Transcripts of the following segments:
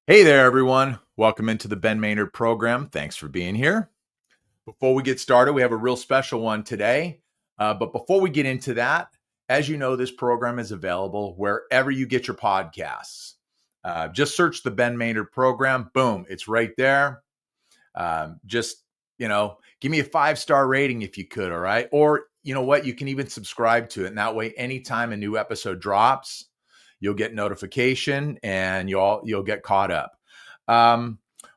Hey there, everyone. Welcome into the Ben Maynard program. Thanks for being here. Before we get started, we have a real special one today. But before we get into that, as you know, this program is available wherever you get your podcasts. Just search the Ben Maynard program. Boom, it's right there. Just, give me a 5-star rating if you could, all right? Or, you know what, you can even subscribe to it. And that way, anytime a new episode drops, you'll get notification and you'll get caught up.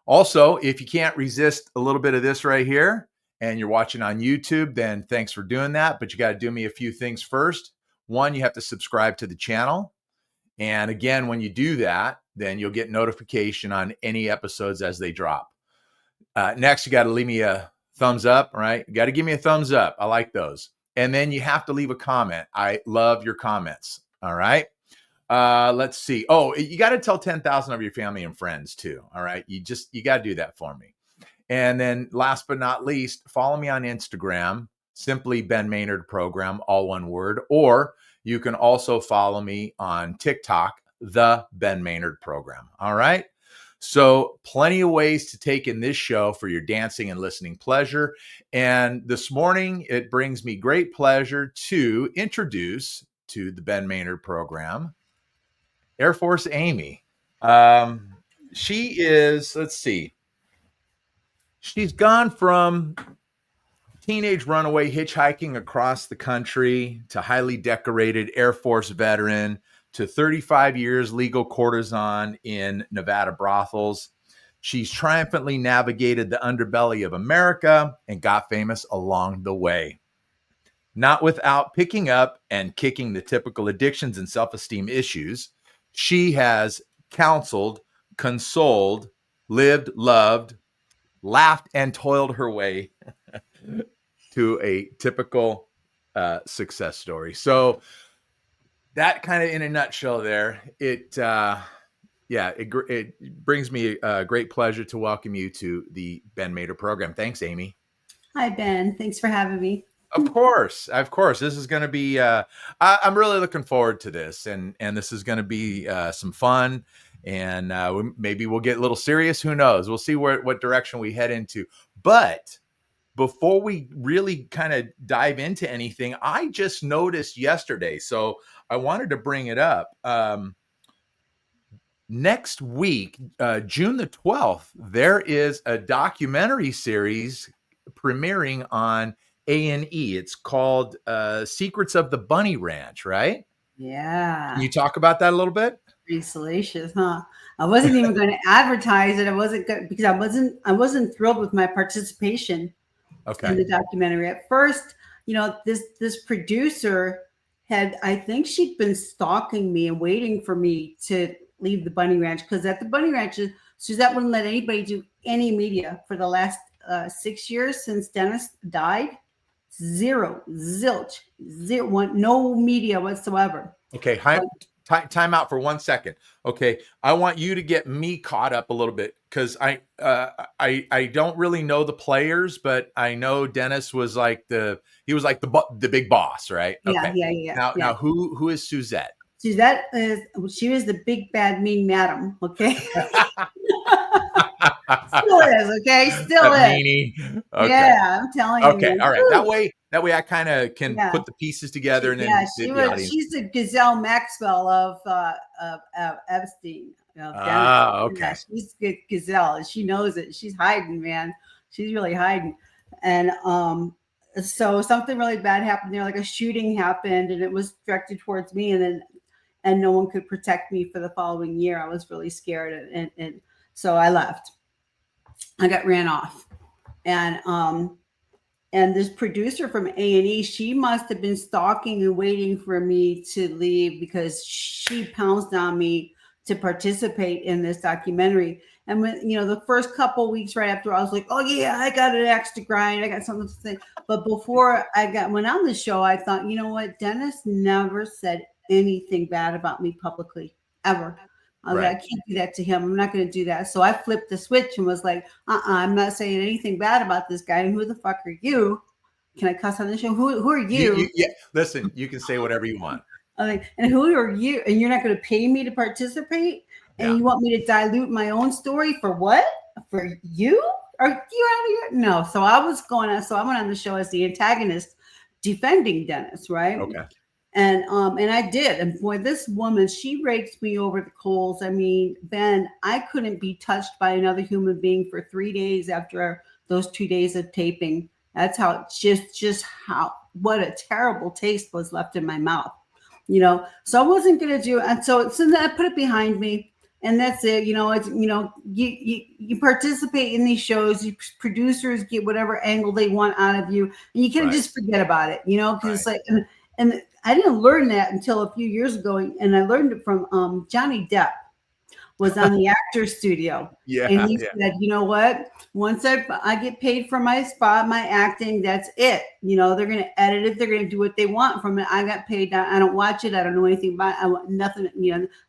Also, if you can't resist a little bit of this right here and you're watching on YouTube, then thanks for doing that. But you got to do me a few things first. One, you have to subscribe to the channel. And again, when you do that, then you'll get notification on any episodes as they drop. Next, you got to leave me a thumbs up, right? You got to give me a thumbs up. I like those. And then you have to leave a comment. I love your comments. All right. Let's see. Oh, you got to tell 10,000 of your family and friends too. All right. You got to do that for me. And then last but not least, follow me on Instagram, simply Ben Maynard Program, all one word, or you can also follow me on TikTok, the Ben Maynard Program. All right. So plenty of ways to take in this show for your dancing and listening pleasure. And this morning, it brings me great pleasure to introduce to the Ben Maynard Program, Air Force Amy. She is, let's see, she's gone from teenage runaway hitchhiking across the country to highly decorated Air Force veteran to 35 years legal courtesan in Nevada brothels. She's triumphantly navigated the underbelly of America and got famous along the way. Not without picking up and kicking the typical addictions and self-esteem issues. She has counseled, consoled, lived, loved, laughed, and toiled her way to a typical success story. So that kind of in a nutshell there, it brings me a great pleasure to welcome you to the Ben Maynard program. Thanks, Amy. Hi, Ben. Thanks for having me. Of course. This is going to be. I'm really looking forward to this, and this is going to be some fun, and maybe we'll get a little serious. Who knows? We'll see what direction we head into. But before we really kind of dive into anything, I just noticed yesterday, so I wanted to bring it up. Next week, June the 12th, there is a documentary series premiering on A&E. It's called Secrets of the Bunny Ranch, right? Yeah. Can you talk about that a little bit? Pretty salacious, huh? I wasn't even going to advertise it. I wasn't good because I wasn't thrilled with my participation in the documentary. At first, this producer I think she'd been stalking me and waiting for me to leave the Bunny Ranch, because at the Bunny Ranch, Suzette wouldn't let anybody do any media for the last 6 years since Dennis died. Zero, zilch, no media whatsoever. Okay, time out for 1 second. Okay, I want you to get me caught up a little bit, because I don't really know the players, but I know Dennis was like the big boss, right? Okay. Yeah. Now who is Suzette? Suzette she was the big bad mean madam. Okay. Still is, okay? Still is. Meanie. Okay. Yeah, I'm telling you. Okay, all right. That way I kind of can put the pieces together, and then she's the Gazelle Maxwell of Epstein. Okay. Yeah, she's the Gazelle, and she knows it. She's hiding, man. She's really hiding. And so something really bad happened there, like a shooting happened, and it was directed towards me, and no one could protect me for the following year. I was really scared, and so I left. I got ran off, and this producer from A&E, she must have been stalking and waiting for me to leave, because she pounced on me to participate in this documentary. And when, the first couple of weeks right after, I was like, oh yeah, I got an axe to grind. I got something to say. But before I went on the show, I thought, you know what? Dennis never said anything bad about me publicly, ever. I was like, I can't do that to him. I'm not going to do that. So I flipped the switch and was like, I'm not saying anything bad about this guy. And who the fuck are you? Can I cuss on the show? Who are you? Yeah, listen, you can say whatever you want. I'm like, and who are you? And you're not going to pay me to participate? And you want me to dilute my own story for what? For you? Are you out of here? No. So I was going on. So I went on the show as the antagonist, defending Dennis, right? Okay. And I did. And boy, this woman, she raked me over the coals. I mean, Ben, I couldn't be touched by another human being for 3 days after those 2 days of taping. That's how just how what a terrible taste was left in my mouth. So I wasn't gonna do it. And so then I put it behind me. And that's it. It's you participate in these shows. Producers get whatever angle they want out of you, and you can't just forget about it. Because it's like, and I didn't learn that until a few years ago, and I learned it from Johnny Depp. Was on the Actors Studio. And he said, you know what? Once I get paid for my spot, my acting, that's it. They're going to edit it. They're going to do what they want from it. I got paid. I don't watch it. I don't know anything about it. I want nothing.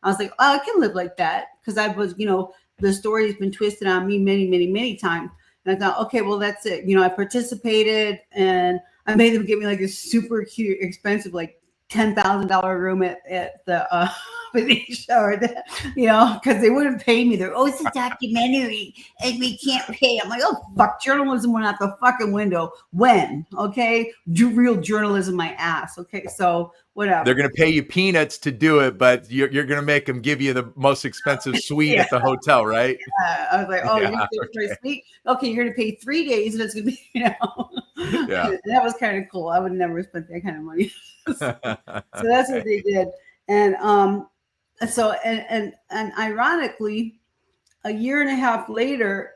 I was like, oh, I can live like that. Because I was, the story has been twisted on me many, many, many times. And I thought, okay, well, that's it. I participated, and I made them give me like a super cute, expensive, like $10,000 room at the show, because they wouldn't pay me. They're, it's a documentary and we can't pay. I'm like, oh, fuck, journalism went out the fucking window. When? Okay, do real journalism, my ass. Okay, so whatever. They're going to pay you peanuts to do it, but you're going to make them give you the most expensive suite at the hotel, right? I was like, oh, you're going to pay for a suite? Okay, you're going to pay 3 days, and it's going to be, That was kind of cool. I would never spend that kind of money. So that's what they did. And so and ironically, a year and a half later,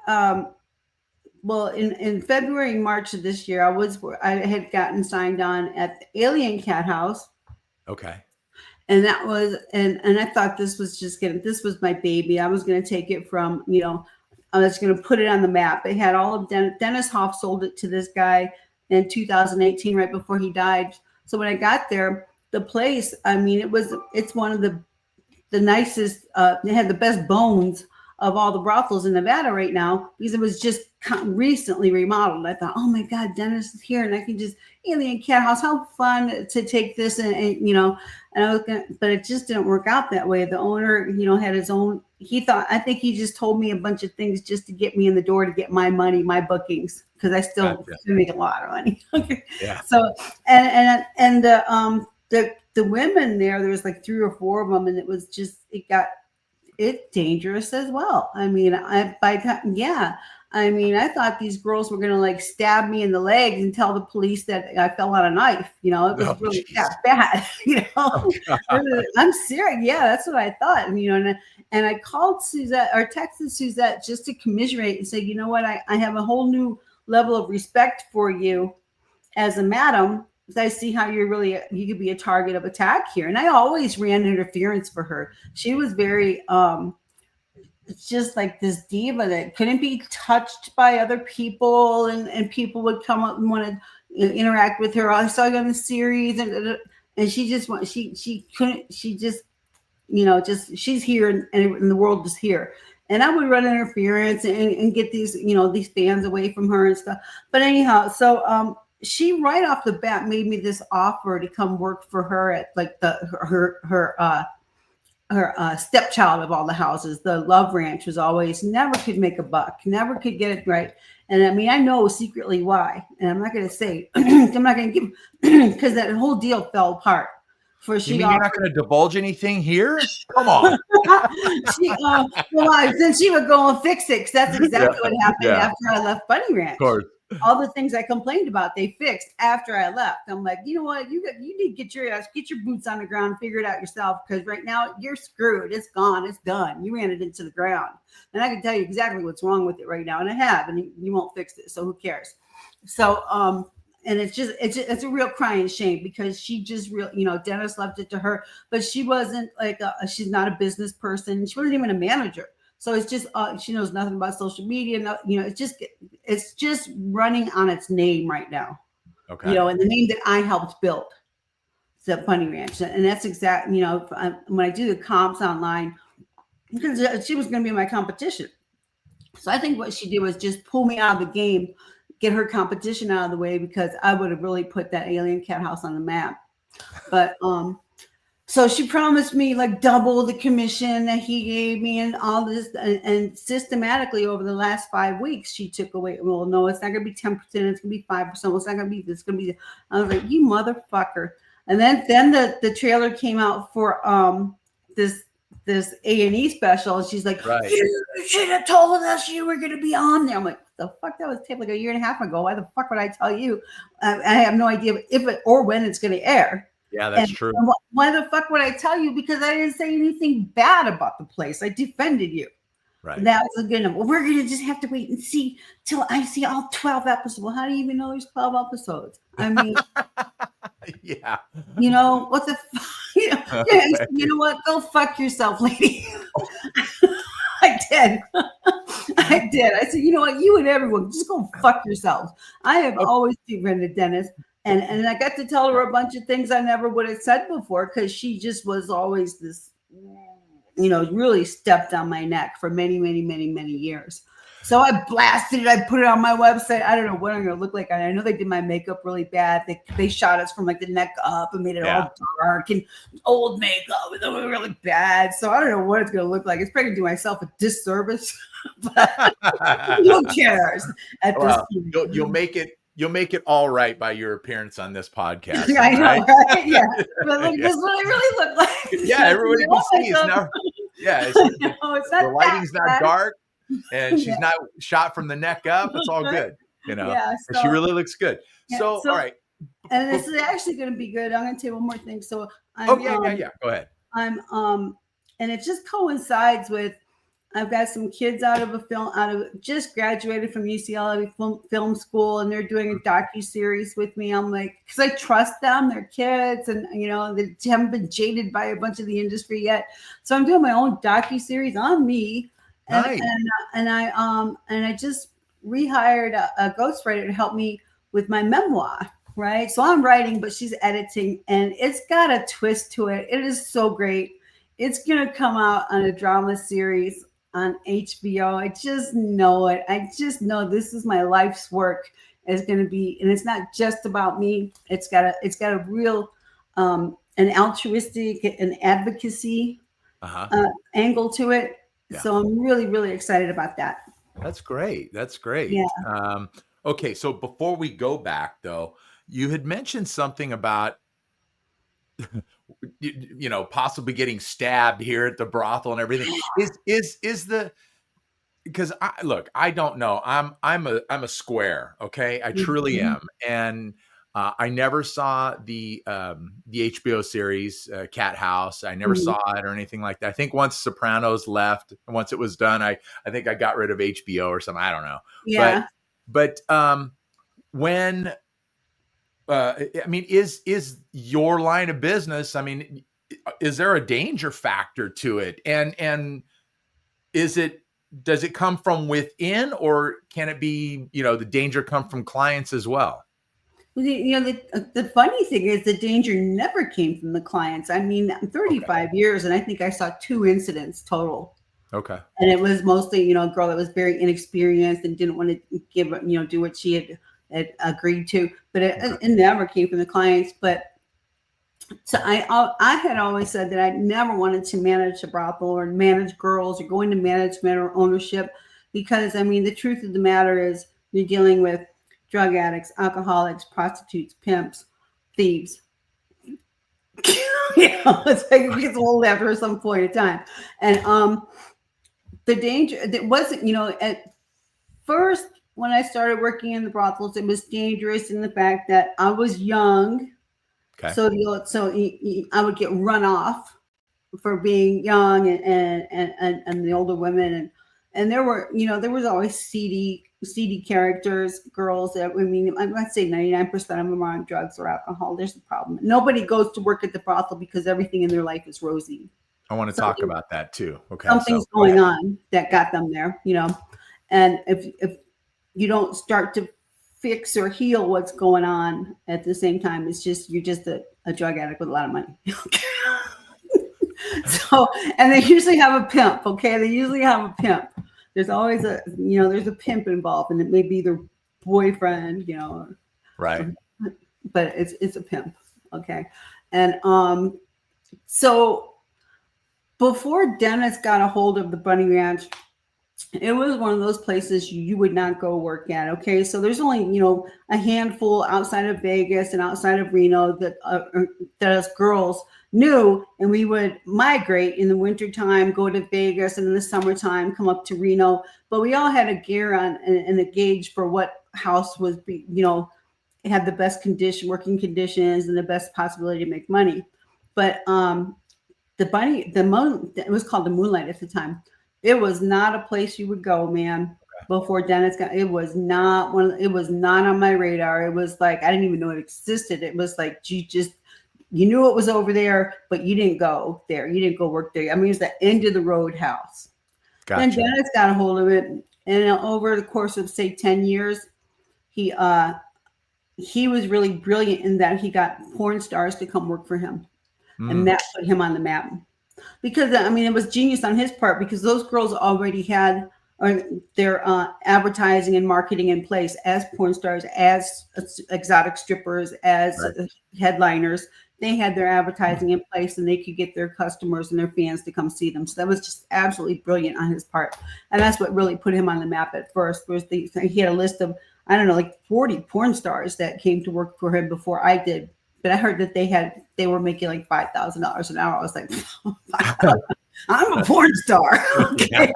well, in February, March of this year, I had gotten signed on at the Alien Cat House. Okay. And that was, and I thought this was my baby. I was going to take it from, I was going to put it on the map. It had all of Dennis Hoff sold it to this guy in 2018, right before he died. So when I got there, the place, I mean, it's one of the nicest, they had the best bones of all the brothels in Nevada right now, because it was just recently remodeled. I thought, oh my God, Dennis is here, and I can just Alien Cat House. How fun to take this and I was but it just didn't work out that way. The owner, had his own. I think he just told me a bunch of things just to get me in the door, to get my money, my bookings, because I still make a lot of money. Okay. Yeah. So and the women there was like 3 or 4 of them, and it was just it's dangerous as well. I mean, I thought these girls were gonna like stab me in the legs and tell the police that I fell on a knife. It was really that bad. Oh, I'm serious. Yeah, that's what I thought. And I called Suzette or texted Suzette just to commiserate and say, you know what, I have a whole new level of respect for you as a madam. I see how you could be a target of attack here. And I always ran interference for her. She was very, it's just like this diva that couldn't be touched by other people, and people would come up and want to interact with her. I saw you on the series, and she couldn't, she's here, and the world is here. And I would run interference and get these, these fans away from her and stuff. But anyhow, so, she right off the bat made me this offer to come work for her at like her stepchild of all the houses. The Love Ranch was always never could make a buck, never could get it right. And I mean, I know secretly why, and I'm not going to say. I'm not going to give because that whole deal fell apart. You're not going to divulge anything here? Come on. Then she would go and fix it, because that's exactly what happened after I left Bunny Ranch. Of course. All the things I complained about, they fixed after I left. I'm like, you know what? You need to get your boots on the ground, figure it out yourself, because right now you're screwed. It's gone. It's done. You ran it into the ground. And I can tell you exactly what's wrong with it right now. And I have, and you won't fix it. So who cares? So, and it's a real crying shame, because she just Dennis left it to her, but she wasn't like, she's not a business person. She wasn't even a manager. So it's just she knows nothing about social media. It's just running on its name right now. Okay. And the name that I helped build, the Bunny Ranch, and that's exactly when I do the comps online, because she was going to be my competition. So I think what she did was just pull me out of the game, get her competition out of the way, because I would have really put that Alien Cat House on the map. But so so she promised me like double the commission that he gave me and all this. And systematically over the last 5 weeks, she took away, well, no, it's not going to be 10%. It's going to be 5%. Well, it's not going to be this. It's going to be, I was like, you motherfucker. And then the trailer came out for this A&E special. And she's like, Right. you should have told us you were going to be on there. I'm like, the fuck, that was taped like a year and a half ago. Why the fuck would I tell you? I have no idea if it or when it's going to air. Yeah, that's true. Why the fuck would I tell you? Because I didn't say anything bad about the place. I defended you. Right. That was a good enough. Well, we're going to just have to wait and see till I see all 12 episodes. Well, how do you even know there's 12 episodes? I mean, yeah. You know, what the fuck? You know what? Go fuck yourself, lady. I did. I did. I said, you know what? You and everyone, just go fuck yourselves. I have always defended Dennis. And I got to tell her a bunch of things I never would have said before because she just was always this, really stepped on my neck for many, many, many, many years. So I blasted it. I put it on my website. I don't know what I'm going to look like. I know they did my makeup really bad. They shot us from like the neck up and made it all dark and old makeup. It was really bad. So I don't know what it's going to look like. It's probably going to do myself a disservice. But who cares at this point? You'll make it all right by your appearance on this podcast. I know, right? Yeah. But like, Yeah. this is what I really look like. Yeah, everybody can see. It's not, it's not the lighting's not bad. dark, and she's not shot from the neck up. It's all good, Yeah, and she really looks good. Yeah, So, all right. And this is actually going to be good. I'm going to tell you one more thing. So, Go ahead. I'm and it just coincides with I've got some kids just graduated from UCLA film school, and they're doing a docu-series with me. I'm like, because I trust them, they're kids, and they haven't been jaded by a bunch of the industry yet. So I'm doing my own docu-series on me, and I just rehired a ghostwriter to help me with my memoir. Right, so I'm writing, but she's editing, and it's got a twist to it. It is so great. It's gonna come out on a drama series on HBO. I just know it. I just know this is my life's work. Is going to be, and it's not just about me. It's got a real an altruistic and advocacy angle to it. Yeah. So I'm really, really excited about that. That's great. That's great. Yeah. Okay, so before we go back, though, you had mentioned something about possibly getting stabbed here at the brothel and everything. Because I don't know. I'm a square. Okay, I truly am, and I never saw the HBO series Cat House. I never saw it or anything like that. I think once Sopranos left, once it was done, I think I got rid of HBO or something. I don't know. Yeah. But when is your line of business? I mean, is there a danger factor to it? And does it come from within, or can it be, the danger come from clients as well? The funny thing is the danger never came from the clients. I mean, I'm 35 years, and I think I saw 2 incidents total. Okay. And it was mostly, a girl that was very inexperienced and didn't want to do what she had agreed to, but it never came from the clients. But so I had always said that I never wanted to manage a brothel or manage girls or go into management or ownership, because the truth of the matter is you're dealing with drug addicts, alcoholics, prostitutes, pimps, thieves. It's like it gets old after some point in time. And the danger that wasn't, at first, when I started working in the brothels, it was dangerous in the fact that I was young. Okay. So I would get run off for being young and the older women. And there were, there was always seedy characters, girls that, I'd say 99% of them are on drugs or alcohol. There's the problem. Nobody goes to work at the brothel because everything in their life is rosy. I want to talk about that too. Okay. Something's going on that got them there, and if you don't start to fix or heal what's going on at the same time, you're just a drug addict with a lot of money. So, and they usually have a pimp. Okay. They usually have a pimp. There's always there's a pimp involved, and it may be their boyfriend, right. But it's a pimp. Okay. And, So before Dennis got a hold of the Bunny Ranch, it was one of those places you would not go work at. Okay, so there's only a handful outside of Vegas and outside of Reno that us girls knew, and we would migrate in the wintertime, go to Vegas, and in the summertime come up to Reno. But we all had a gear on and a gauge for what house was had the best working conditions and the best possibility to make money. But the moon, it was called the Moonlight at the time. It was not a place you would go, man. Before Dennis got, it was not it was not on my radar. It was like I didn't even know it existed. It was like you knew it was over there, but you didn't go there. You didn't go work there. I mean, it was the end of the road house. Gotcha. Then Dennis got a hold of it, and over the course of say 10 years, he was really brilliant in that he got porn stars to come work for him, and that put him on the map. Because I mean, it was genius on his part because those girls already had their advertising and marketing in place as porn stars, as exotic strippers, as headliners. They had their advertising in place, and they could get their customers and their fans to come see them. So that was just absolutely brilliant on his part, and that's what really put him on the map at first. He had a list of, I don't know, like 40 porn stars that came to work for him before I did. But I heard that they were making like $5,000 an hour. I was like, I'm a porn star. Okay.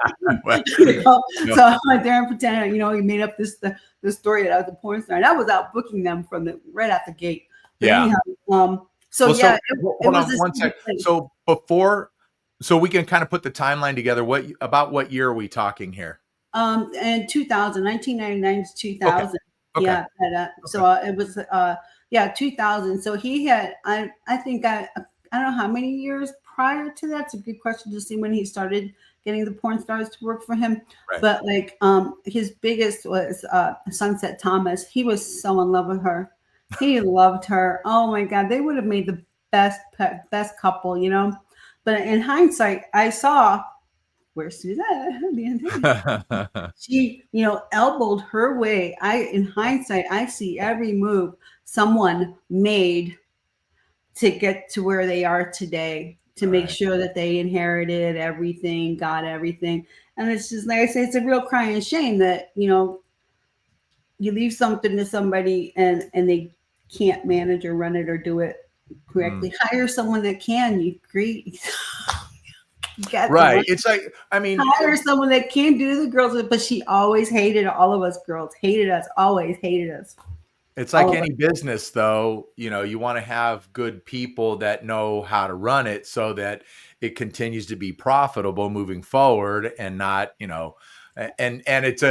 So I went there and pretended, he made up this story that I was a porn star. And I was out booking them from right out the gate. But anyhow, hold on one sec. So we can kind of put the timeline together. About what year are we talking here? In 2000, 1999 to 2000. Okay. Yeah. So it was 2000. So he had, I think I don't know how many years prior to that. It's a good question to see when he started getting the porn stars to work for him. Right. But like his biggest was Sunset Thomas. He was so in love with her. He loved her. Oh my God, they would have made the best couple, But in hindsight, I saw where's Suzette? She, elbowed her way. In hindsight, I see every move someone made to get to where they are today, to make sure that they inherited everything, got everything. And it's just like I say, it's a real crying shame that, you leave something to somebody and they can't manage or run it or do it correctly. Hire someone that can. You agree? Right. It's like, I mean, hire someone that can do the girls, but she always hated all of us girls, hated us, always hated us. It's like any business, though, you want to have good people that know how to run it so that it continues to be profitable moving forward and not, and it's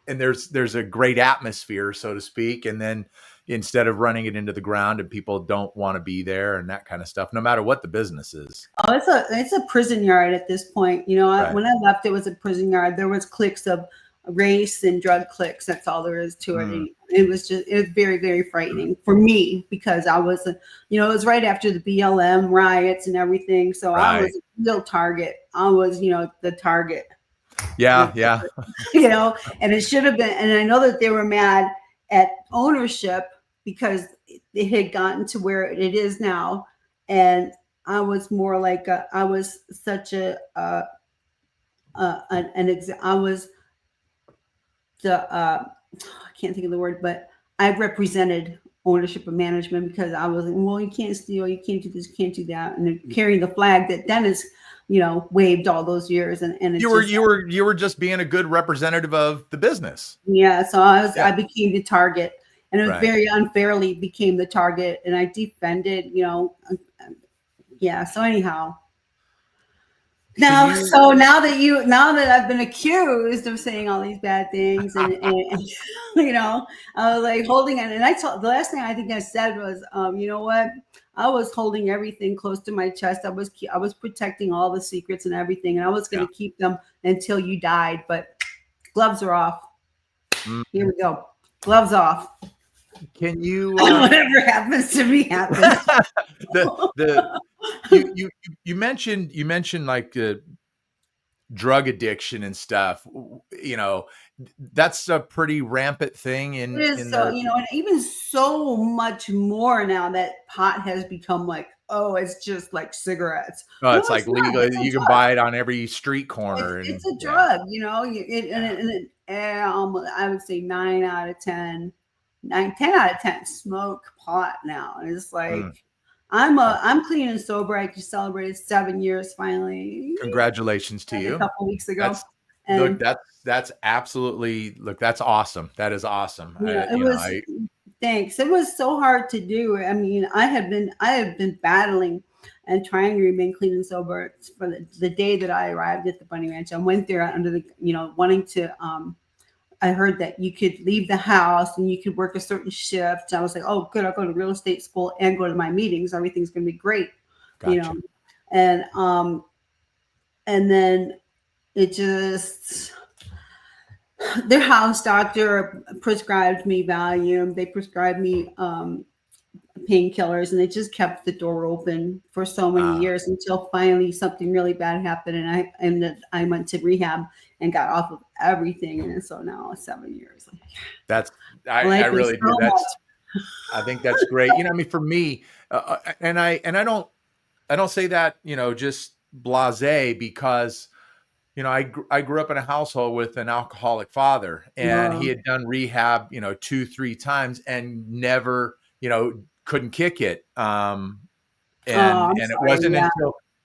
and there's a great atmosphere, so to speak. And then instead of running it into the ground and people don't want to be there and that kind of stuff, no matter what the business is. Oh, it's a prison yard at this point. When I left, it was a prison yard. There was cliques of race and drug cliques. That's all there is to it. It was very, very frightening for me because I was, it was right after the BLM riots and everything. So I was a real target. I was, the target. Yeah. And it should have been. And I know that they were mad at ownership because it had gotten to where it is now. And I was more like I was such I was I can't think of the word, but I represented ownership and management because I was like, well, you can't steal, you can't do this, you can't do that, and then carrying the flag that Dennis, waved all those years, and you were just being a good representative of the business. Yeah, so I became the target, and it was very unfairly became the target, and I defended, yeah. So anyhow. Now that I've been accused of saying all these bad things, and I was like holding it. And the last thing I think I said was, you know what? I was holding everything close to my chest. I was protecting all the secrets and everything, and I was going to keep them until you died. But gloves are off. Here we go. Gloves off. Can you? Whatever happens to me happens. You mentioned like drug addiction and stuff. That's a pretty rampant thing it is. And even so much more now that pot has become like oh, it's just like cigarettes. Oh, No, it's it's like not. legal. It's a You can drug. buy it on every street corner, and It's a yeah, drug, you know. yeah. I would say 9 out of 10, 10 out of 10 smoke pot now, and it's Mm, like uh, I'm clean and sober. I just celebrated 7 years finally congratulations to like a you. couple weeks ago, That's look, and that's absolutely look, that's awesome. That is awesome. it was I thanks. It was so hard to do. I mean, I have been battling and trying to remain clean and sober for the day that I arrived at the Bunny Ranch. I went there under the, wanting to. I heard that you could leave the house and you could work a certain shift. I was like, oh, good. I'll go to real estate school and go to my meetings. Everything's going to be great, you know. gotcha. And and then it just their house doctor prescribed me Valium. They prescribed me painkillers, and they just kept the door open for so many Uh, years until finally something really bad happened, and I went to rehab and got off of everything, and so now 7 years. Like, that's I life is really do. so much. I think that's great. I mean, for me, and I don't say that, just blasé because, I grew up in a household with an alcoholic father, and he Wow. had done rehab, 2, 3 times and never, couldn't kick it. Oh, I'm And sorry. Yeah.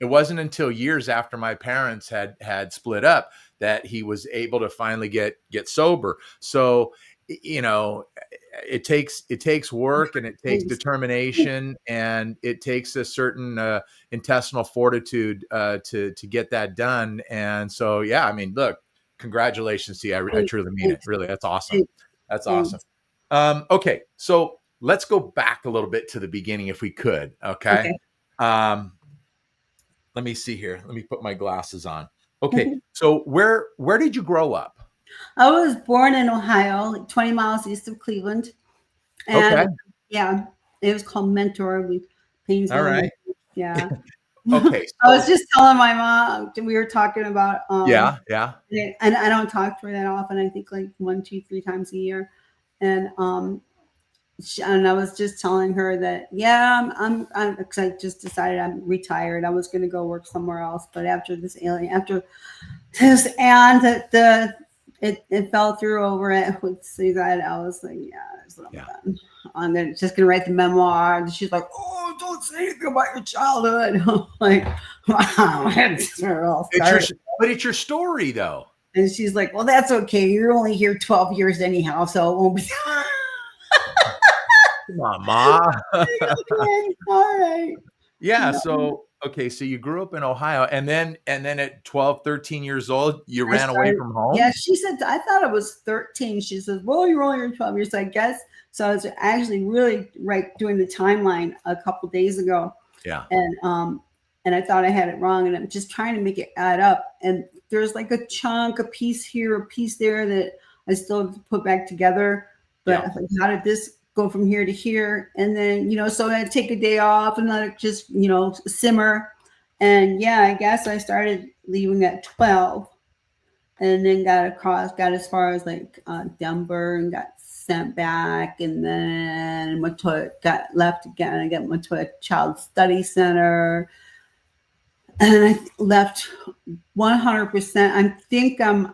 it wasn't until years after my parents had split up that he was able to finally get sober. So, it takes work, and it takes Thanks. determination, and it takes a certain intestinal fortitude to get that done. And so, yeah, I mean, look, congratulations to you. I Thanks. truly mean it. Thanks. Really, that's awesome. Thanks. That's awesome. Thanks. Okay, so let's go back a little bit to the beginning if we could. Okay. Okay. Um, let me see here. Let me put my glasses on. Okay, so where did you grow up? I was born in Ohio, like 20 miles east of Cleveland. Okay, And yeah, it was called Mentor. all Painesville. right. Yeah. Okay, I was so just telling my mom, we were talking about, yeah, yeah. and I don't talk to her that often. I think like 1, 2, 3 times a year. And, and I was just telling her that, yeah, because I just decided I'm retired. I was going to go work somewhere else. But after this and it fell through over it with suicide. I was like, yeah, that's what I'm Yeah. done. Just gonna write the memoir. And she's like, oh, don't say anything about your childhood. I'm like, wow, that's where it all It's your started. but it's your story though. And she's like, well, that's okay. You're only here 12 years anyhow, so it won't be. Come on, ma. Okay, all right. Yeah, No, so okay, so you grew up in Ohio, and then at 12, 13 years old, you I ran away started. from Yeah, home? she said I thought it was 13. She says, "Well, you're only here 12 years, I guess." So I was actually really right doing the timeline a couple days ago, Yeah. and I thought I had it wrong, and I'm just trying to make it add up. And there's like a chunk, a piece here, a piece there that I still have to put back together. But Yeah. I like, how did this go from here to here? And then so I take a day off and let it just simmer. And yeah, I guess I started leaving at 12, and then got as far as like Denver, and got sent back, and then got left again. I went to a child study center, and I left 100%.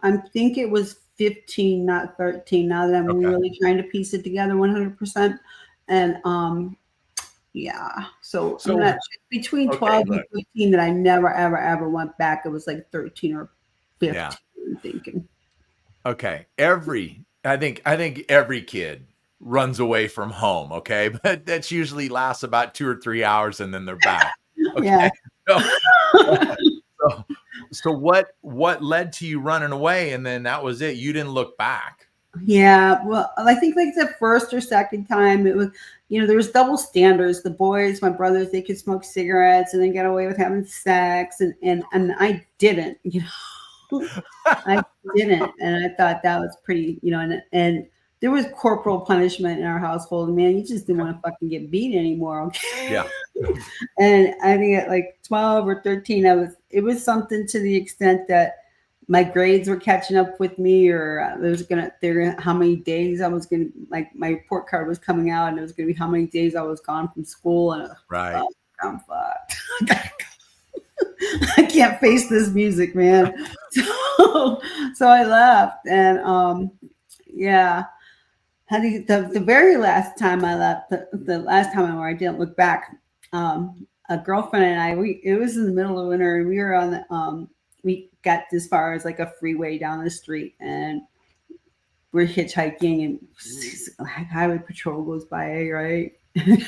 I think it was 15, not 13. Now that I'm Okay. really trying to piece it together, 100%. And yeah, so I'm So, not between okay, 12 and look. 15 that I never ever ever went back. It was like 13 or 15. Yeah. I'm thinking. Okay. I think every kid runs away from home, okay? But that's usually lasts about 2 or 3 hours and then they're back. Yeah. Okay. So so, so what led to you running away, and then that was it? You didn't look back. Yeah, well, I think like the first or second time it was, there was double standards. The boys, my brothers, they could smoke cigarettes and then get away with having sex, and I didn't. I didn't, and I thought that was pretty, and there was corporal punishment in our household. Man, you just didn't want to fucking get beat anymore, okay? Yeah. And I think at like 12 or 13, it was something to the extent that my grades were catching up with me, or how many days I was gonna, like, my report card was coming out, and it was gonna be how many days I was gone from school, and Right. I'm fucked. I can't face this music, man. So I left, and yeah. The very last time I left, the last time where I didn't look back, a girlfriend and I, it was in the middle of winter, and we were on we got as far as like a freeway down the street, and we're hitchhiking, and highway patrol goes by, right?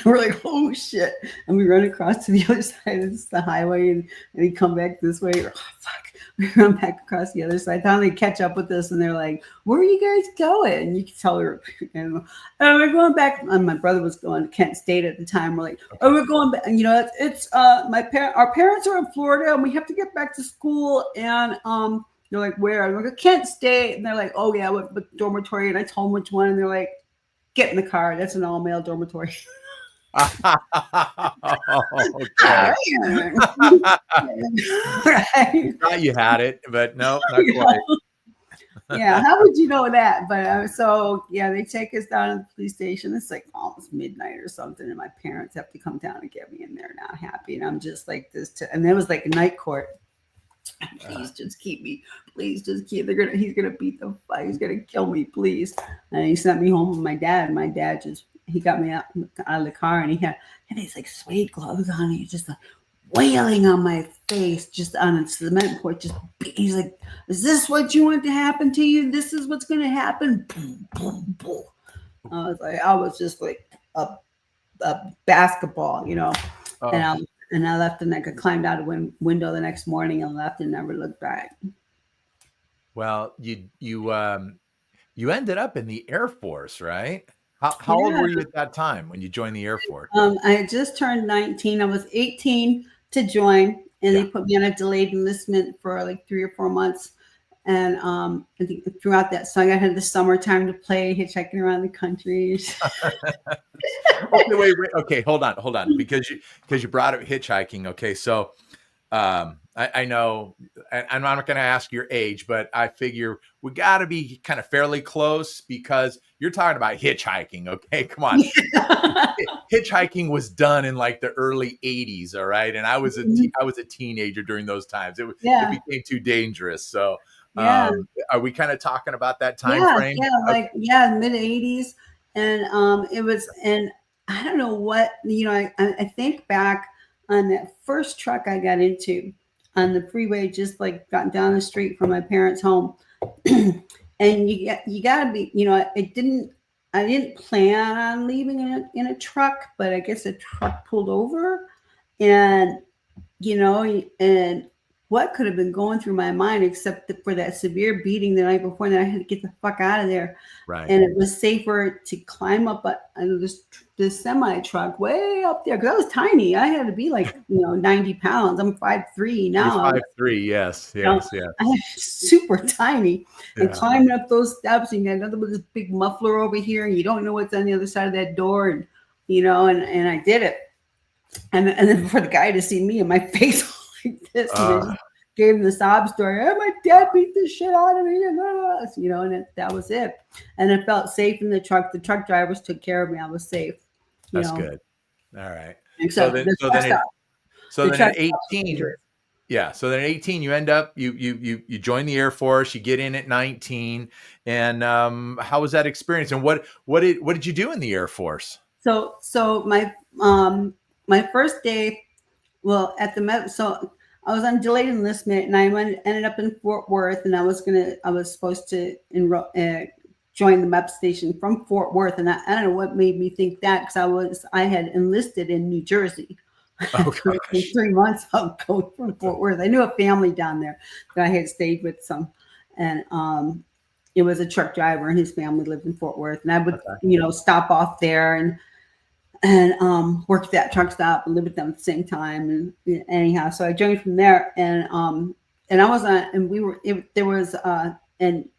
We're like, oh shit. And we run across to the other side of the highway, and we come back this way. Oh, fuck. We run back across the other side. Finally catch up with us, and they're like, where are you guys going? And you can tell we were, and we're going back. And my brother was going to Kent State at the time. We're like, oh, we're going back. And it's our parents are in Florida, and we have to get back to school. And they're like, where? I'm like, Kent State. And they're like, oh yeah, what dormitory? And I told them which one, and they're like, get in the car. That's an all-male dormitory. Okay. Thought you had it, but no, not quite. Yeah, how would you know that? But so yeah, they take us down to the police station. It's like almost midnight or something, and my parents have to come down and get me, and they're not happy. And I'm just like this, and it was like a night court. Please just keep me. Please just keep. He's gonna beat the fight. He's gonna kill me. Please. And he sent me home with my dad. My dad he got me out of the car, and he had these like suede gloves on. And he's just like wailing on my face, just on a cement porch. He's like, "Is this what you want to happen to you? This is what's gonna happen." Boom, boom, boom. I was just like a basketball, Oh. And I left, and I climbed out a window the next morning and left and never looked back. Well, you ended up in the Air Force, right? How old were you at that time when you joined the Air Force? I had just turned 19. I was 18 to join, and they put me on a delayed enlistment for like 3 or 4 months. And I think throughout that song, I had the summertime to play, hitchhiking around the country. Okay, wait. Okay, hold on, because you brought up hitchhiking. Okay, so I know, and I'm not going to ask your age, but I figure we got to be kind of fairly close because you're talking about hitchhiking. Okay, come on. Hitchhiking was done in like the early 80s. All right. And I was a teenager during those times. It became too dangerous. So are we kind of talking about that time frame? Yeah, mid 80s. And it was, and I don't know what, I think back on that first truck I got into on the freeway, just like got down the street from my parents' home. And you gotta be, I didn't plan on leaving in a truck, but I guess a truck pulled over, and and what could have been going through my mind except for that severe beating the night before, that I had to get the fuck out of there. Right. And it was safer to climb up this semi truck way up there, because I was tiny. I had to be like 90 pounds. I'm 5'3" now. You're 5'3", yes. I'm super tiny. And climbing up those steps, and you got another with this big muffler over here, and you don't know what's on the other side of that door, and and I did it. And then for the guy to see me and my face like this, and gave him the sob story. Oh, my dad beat the shit out of me, and that was it. And I felt safe in the truck. The truck drivers took care of me. I was safe. That's good. All right. So then at 18, so then at 18, you end up you join the Air Force. You get in at 19, and how was that experience? And what did you do in the Air Force? So my first day, well, at the so I was on delayed enlistment, and I ended up in Fort Worth, and I was supposed to join the MEP station from Fort Worth, and I don't know what made me think that, because I had enlisted in New Jersey. Oh, for 3 months. I'll go from Fort Worth. I knew a family down there that I had stayed with some, and it was a truck driver, and his family lived in Fort Worth, and I would stop off there and work at that truck stop and live with them at the same time. And anyhow, so I joined from there, and I was on, and there was and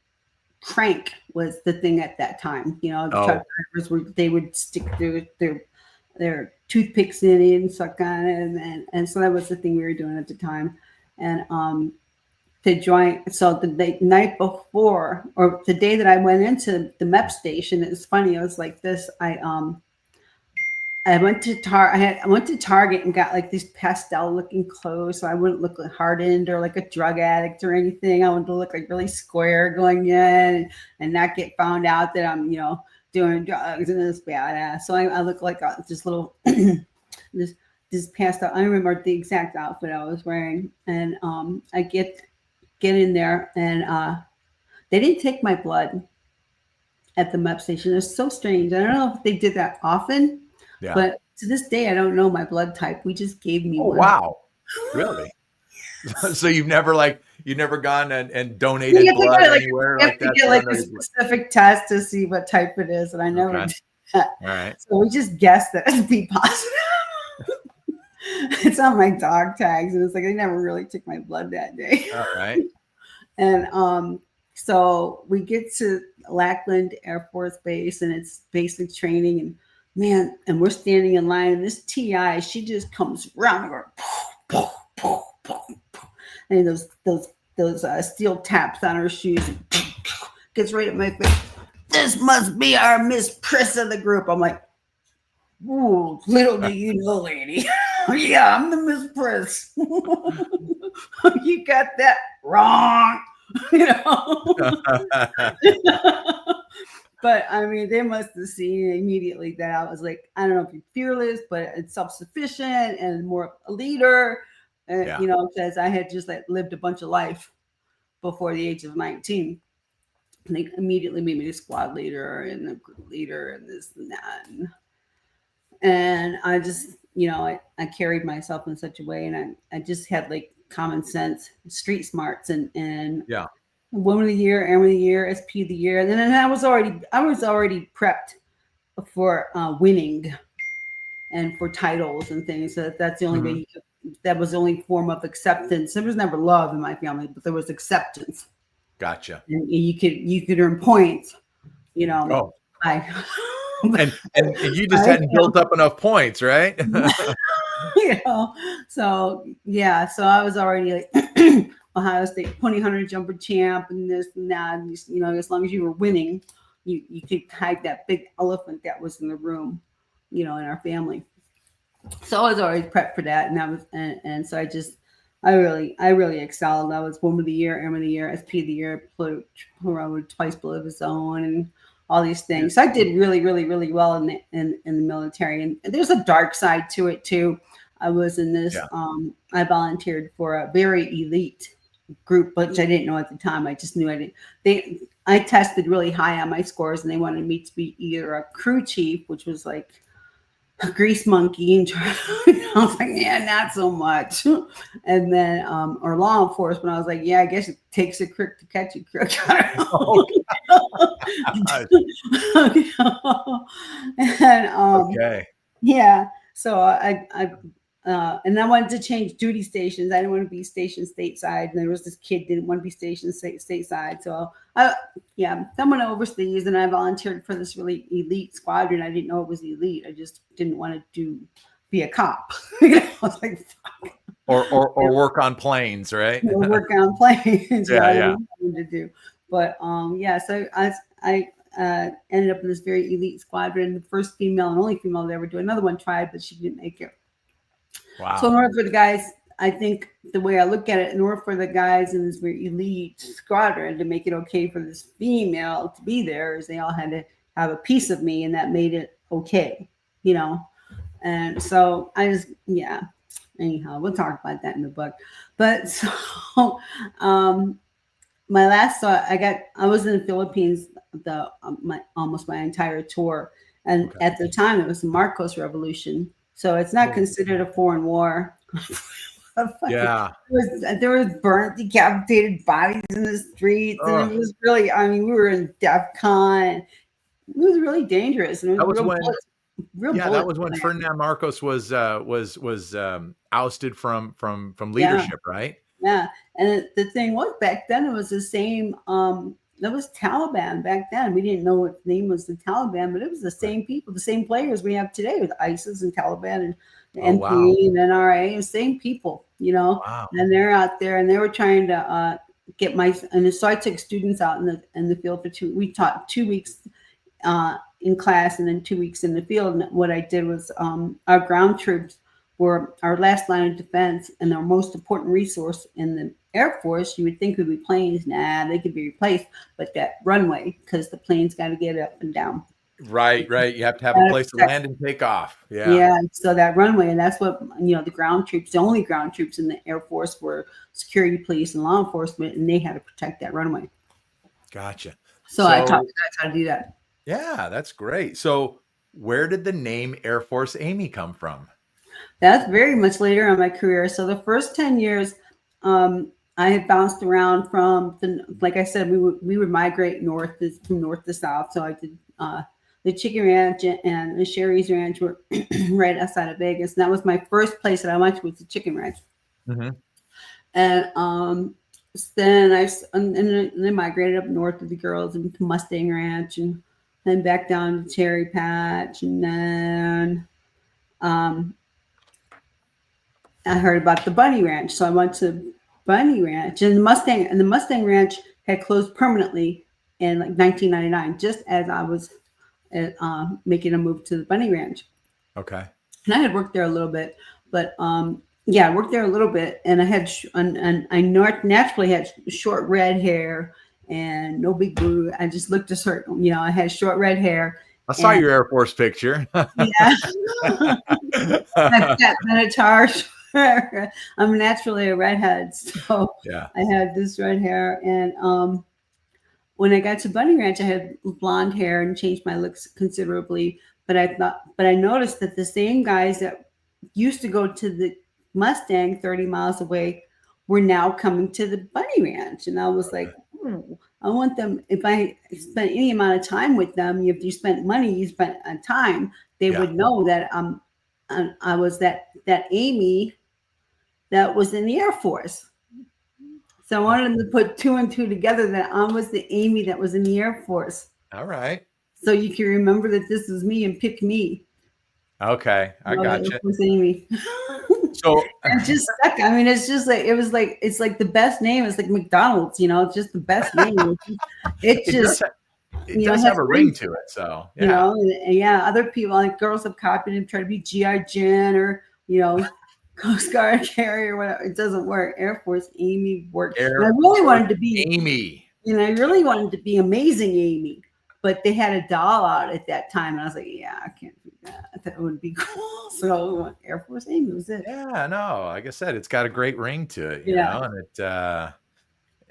crank was the thing at that time. The truck drivers they would stick their toothpicks in it and suck on it, and so that was the thing we were doing at the time. And to join, so the night before, or the day that I went into the MEP station, it's funny. I was like this. I went to Target and got like these pastel looking clothes, so I wouldn't look like hardened or like a drug addict or anything. I wanted to look like really square going in and not get found out that I'm, doing drugs and this badass. So I look like this little this pastel. I remember the exact outfit I was wearing, and I get in there, and they didn't take my blood at the MEP station. It's so strange. I don't know if they did that often. Yeah. But to this day, I don't know my blood type. We just gave me Oh, one. wow. Really? So you've never gone and donated blood anywhere like that? You have to get like a specific test to see what type it is, and I never did that. All right. So we just guessed that it'd be positive. It's on my dog tags, and it's like they never really took my blood that day. All right. And so we get to Lackland Air Force Base, and it's basic training, and man, and we're standing in line, and this TI, she just comes around and goes, poof, poof, poof, and those steel taps on her shoes, and gets right at my face. This must be our Miss Priss of the group. I'm like, ooh, little do you know, lady. Yeah, I'm the Miss Priss. You got that wrong. But I mean, they must have seen immediately that I was like, I don't know if you're fearless, but it's self-sufficient and more a leader. Because I had just lived a bunch of life before the age of 19. And they immediately made me the squad leader and the group leader and this and that. And I just, I carried myself in such a way, and I just had like common sense, street smarts, and Woman of the Year, Airman of the Year, SP of the Year, and then I was already prepped for winning and for titles and things. So that's the only way. That was the only form of acceptance. There was never love in my family, but there was acceptance. Gotcha. And you could earn points. Oh. By and you just hadn't built up enough points, right? So I was already like Ohio State 200 jumper champ and this and that. And as long as you were winning, you could hide that big elephant that was in the room, in our family. So I was always prepped for that, and so I really excelled. I was Woman of the Year, Airman of the Year, SP of the Year, twice below the zone, and all these things. So I did really, really, really well in the military. And there's a dark side to it too. I was in this. I volunteered for a very elite group, which I didn't know at the time. I just knew I didn't. I tested really high on my scores, and they wanted me to be either a crew chief, which was like a grease monkey, and I was like, yeah, not so much. And then, or law enforcement, I was like, yeah, I guess it takes a crook to catch a crook. And yeah, so and I wanted to change duty stations. I didn't want to be stationed stateside, and there was this kid didn't want to be stationed stateside. So I went overseas, and I volunteered for this really elite squadron. I didn't know it was elite. I just didn't want to be a cop. I was like, fuck. Or work on planes, right? Or work on planes. Yeah. To do. But so I ended up in this very elite squadron. The first female and only female to ever do. Another one tried, but she didn't make it. Wow. So in order for the guys, I think the way I look at it, in order for the guys in this very elite squadron to make it okay for this female to be there, is they all had to have a piece of me, and that made it okay, And so I just, anyhow, we'll talk about that in the book. But so my last thought, I was in the Philippines almost my entire tour. And at the time it was the Marcos Revolution. So it's not considered a foreign war. Yeah. There was burnt, decapitated bodies in the streets. And it was really, we were in DEFCON. It was really dangerous. And it was that was when Ferdinand Marcos was ousted from leadership, right? Yeah. And the thing was, back then it was the same, that was Taliban back then. We didn't know what name was the Taliban, but it was the same people, the same players we have today with ISIS and Taliban and NP and NRA, the same people, Wow. And they're out there, and they were trying to get and so I took students out in the field for we taught 2 weeks in class and then 2 weeks in the field. And what I did was our ground troops were our last line of defense and our most important resource in the Air Force. You would think would be planes. Nah, they could be replaced, but that runway, because the planes got to get up and down. Right. You have to have a place to land and take off. Yeah. Yeah, so that runway, and that's what the ground troops, the only ground troops in the Air Force were security, police, and law enforcement, and they had to protect that runway. Gotcha. So I taught guys how to do that. Yeah, that's great. So where did the name Air Force Amy come from? That's very much later in my career. So the first 10 years, I had bounced around from like I said, we would migrate from north to south. So I did the Chicken Ranch and the Sherry's Ranch were right outside of Vegas. And that was my first place that I went to, was the Chicken Ranch. Mm-hmm. And then and then migrated up north with the girls and to Mustang Ranch, and then back down to Cherry Patch, and then I heard about the Bunny Ranch, so I went to Bunny Ranch, and the Mustang Ranch had closed permanently in like 1999, just as I was making a move to the Bunny Ranch. Okay. And I had worked there a little bit, but I worked there a little bit, and I had I naturally had short red hair and no big blue. I just looked a certain, I had short red hair. I saw your Air Force picture. Yeah. I've got Minotaur. I'm naturally a redhead, so yeah. I had this red hair, and when I got to Bunny Ranch, I had blonde hair and changed my looks considerably. But I noticed that the same guys that used to go to the Mustang 30 miles away were now coming to the Bunny Ranch, and I was like, I want them. If I spent any amount of time with them, if you spent money, you spent time, they would know that I was that Amy that was in the Air Force. So I wanted them to put 2 and 2 together, that I was the Amy that was in the Air Force. All right. So you can remember that this is me and pick me. Okay, I got you. Amy. So it just stuck. I mean, it's just like it's like the best name. It's like McDonald's, it's just the best name. It does have a ring to it. So other people, like girls, have copied and try to be G.I. Jane or Coast Guard carrier or whatever. It doesn't work. Air Force Amy worked. And I really wanted to be Amy. I really wanted to be Amazing Amy, but they had a doll out at that time, and I was like, yeah, I can't do that. That would be cool. So Air Force Amy was it. Yeah, no, like I said, it's got a great ring to it, you know, and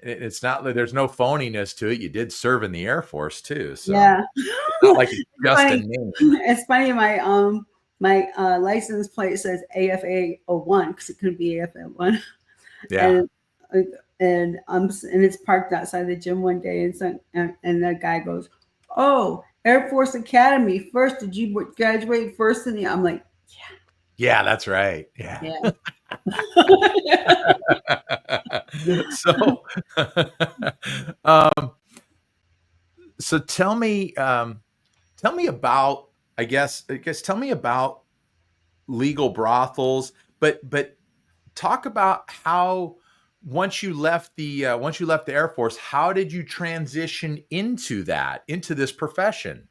it's not, there's no phoniness to it. You did serve in the Air Force too, so it's not like it's just a name. It's funny, my license plate says AFA 01 because it couldn't be AFA 1. Yeah. And it's parked outside the gym one day, and the guy goes, "Oh, Air Force Academy first. Did you graduate first?" And I'm like, yeah, that's right. Yeah. So, so tell me about, tell me about legal brothels, but talk about how, once you left the Air Force, how did you transition into this profession?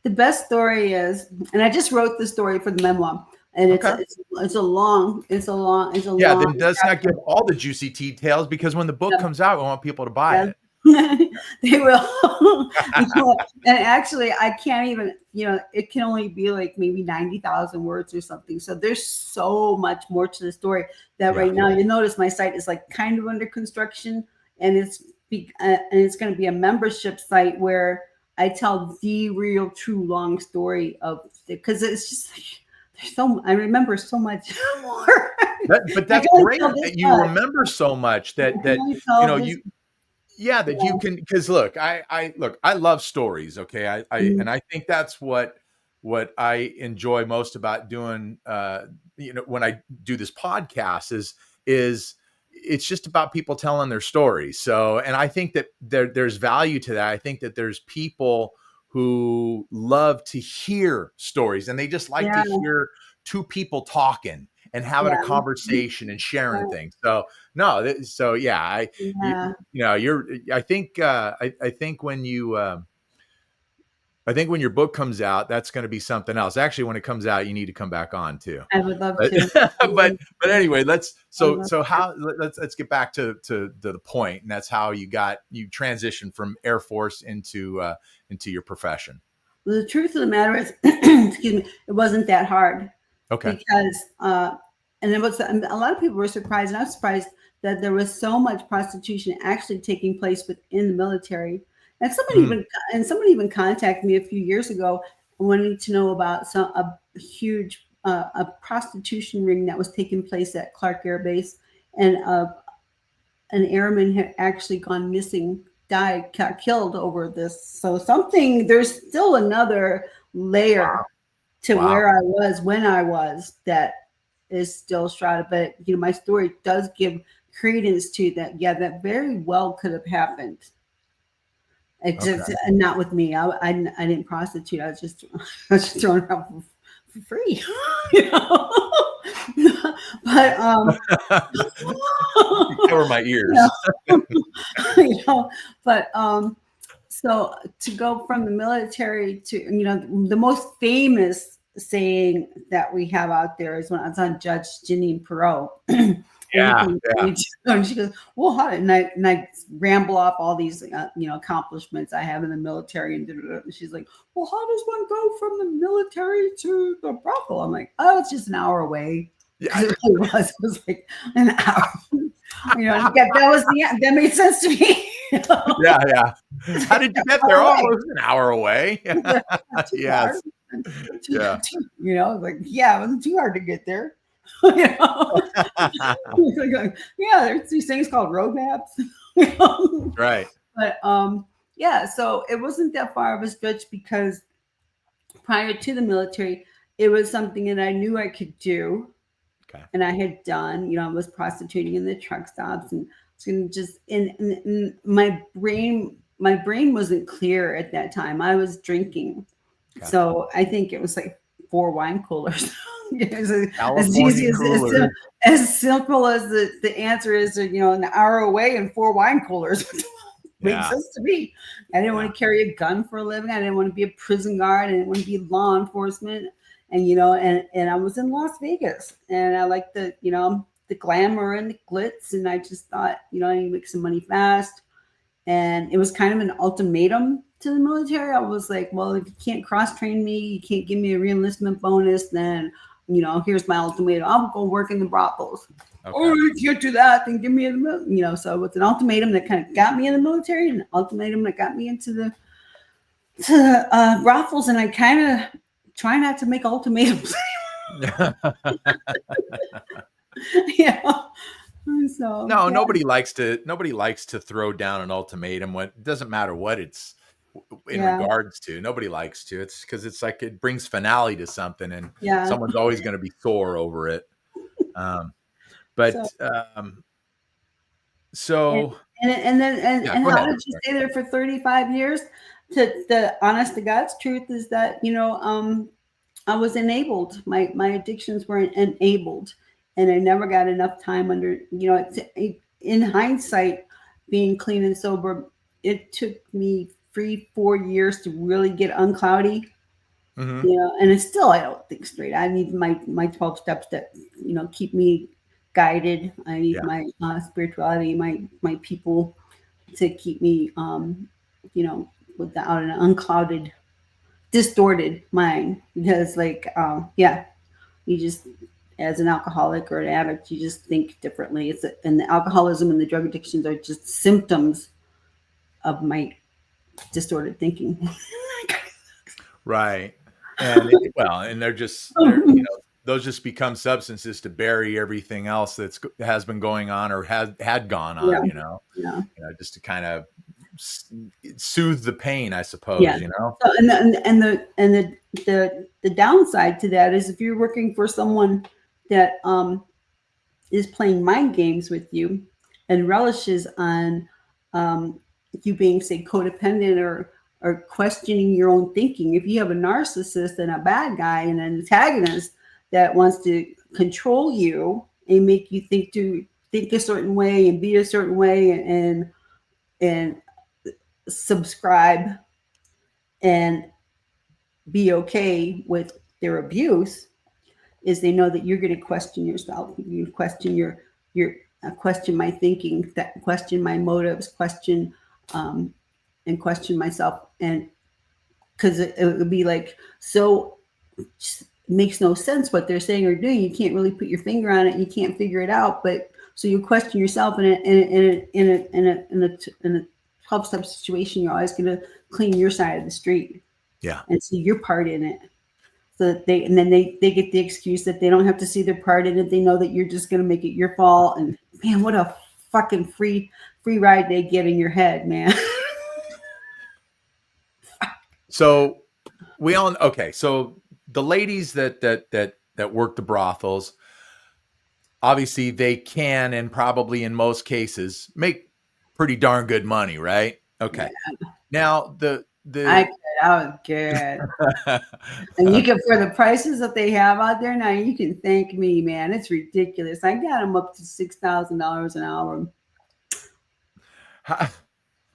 The best story is, and I just wrote the story for the memoir, and it's a long. Then does not give all the juicy details, because when the book comes out, we want people to buy it. They will. And actually, I can't even, it can only be like maybe 90,000 words or something. So there's so much more to the story that right now, you notice my site is like kind of under construction, and it's going to be a membership site where I tell the real, true, long story of, because it's just like, I remember so much more. But that's great that you remember so much that you can, because look, I love stories. Okay. And I think that's what I enjoy most about doing, when I do this podcast is it's just about people telling their stories. So, and I think that there's value to that. I think that there's people who love to hear stories, and they just like to hear two people talking and having a conversation and sharing things. So I think when I think when your book comes out, that's going to be something else. Actually, when it comes out, you need to come back on too. I would love But to. but anyway, I would love to. let's get back to the point, and that's how you transitioned from Air Force into your profession. Well, the truth of the matter is, excuse me, it wasn't that hard Okay. because, and it was a lot of people were surprised, and I was surprised that there was so much prostitution actually taking place within the military. And Mm, somebody even contacted me a few years ago wanting to know about a huge a prostitution ring that was taking place at Clark Air Base, and an airman had actually gone missing, died, got killed over this. So there's still another layer to wow. where I was when I was that is still shrouded. But my story does give credence to that. Yeah, that very well could have happened. It just Okay. and not with me. I didn't prostitute. I was just I was just throwing it out for free. you know? but Cover my you ears. know, but so to go from the military to the most famous saying that we have out there is when I was on Judge Jeanine Perot. Yeah, yeah. And she goes, well, how did and I ramble off all these accomplishments I have in the military, and she's like, well, how does one go from the military to the brothel? I'm like, oh, it's just an hour away. Yeah. It really was. It was like an hour. That made sense to me. Yeah, yeah. How did you get there? Oh, it was an hour away. Not too far. Yes. Yeah. Like, yeah, it wasn't too hard to get there. Yeah, there's these things called road maps. Right. But yeah, so it wasn't that far of a stretch because prior to the military, it was something that I knew I could do. Okay. And I had done, I was prostituting in the truck stops and just in my brain wasn't clear at that time. I was drinking. Okay. So I think it was like 4 wine coolers. As California easy cooler. as simple as the answer is, an hour away and 4 wine coolers. Makes Yeah. sense to me. I didn't want to carry a gun for a living. I didn't want to be a prison guard. I didn't want to be law enforcement. And and I was in Las Vegas, and I liked the glamour and the glitz, and I just thought, I need to make some money fast. And it was kind of an ultimatum to the military. I was like, well, if you can't cross train me, you can't give me a reenlistment bonus, then here's my ultimatum. I'll go work in the brothels. Okay. Oh, you can't do that, then give me the so it's an ultimatum that kind of got me in the military, and an ultimatum that got me into the brothels, and I kind of try not to make ultimatums. So no, nobody likes to throw down an ultimatum. It doesn't matter what it's in regards to. Nobody likes to. It's because it's like it brings finale to something, and someone's always going to be sore over it. So how did you stay there for 35 years? The honest to God's truth is that I was enabled. My addictions were enabled, and I never got enough time under. In hindsight, being clean and sober, it took me 3-4 years to really get uncloudy. Mm-hmm. And it's still, I don't think straight. I need my 12 steps that keep me guided. I need my spirituality, my people to keep me without an unclouded, distorted mind, because you just, as an alcoholic or an addict, you just think differently. And the alcoholism and the drug addictions are just symptoms of my distorted thinking. Right. And they're just those just become substances to bury everything else has been going on or had gone on, just to kind of soothe the pain, I suppose. So, and the downside to that is if you're working for someone that is playing mind games with you and relishes on you being, say, codependent or questioning your own thinking. If you have a narcissist and a bad guy and an antagonist that wants to control you and make you think a certain way and be a certain way and subscribe and be okay with their abuse is they know that you're going to question yourself. You question your question my thinking, that question my motives, question um, and question myself, and because it would be like so it makes no sense what they're saying or doing. You can't really put your finger on it. You can't figure it out. But so you question yourself in a 12-step situation. You're always going to clean your side of the street Yeah. and see your part in it. So that they get the excuse that they don't have to see their part in it. They know that you're just going to make it your fault. And man, what a fucking free ride they get in your head, man. So we all okay. So the ladies that work the brothels, obviously they can, and probably in most cases make pretty darn good money, right? Okay. Yeah. Now I was good. And you can, for the prices that they have out there now, you can thank me, man. It's ridiculous. I got them up to $6,000 an hour.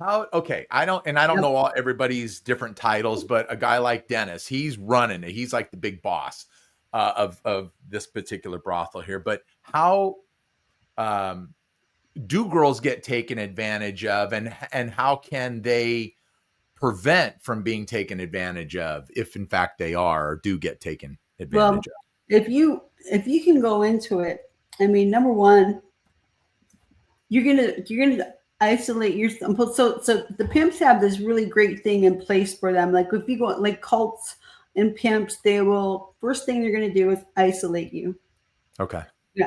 how okay, I don't Yep. know all everybody's different titles, but a guy like Dennis, he's running it. He's like the big boss of this particular brothel here. But how um, do girls get taken advantage of, and how can they prevent from being taken advantage of if in fact they are or do get taken Well, advantage of? if you can go into it, I mean, number one, you're gonna isolate yourself. So the pimps have this really great thing in place for them. Like if you go like cults and pimps, they will first thing they're gonna do is isolate you. Okay.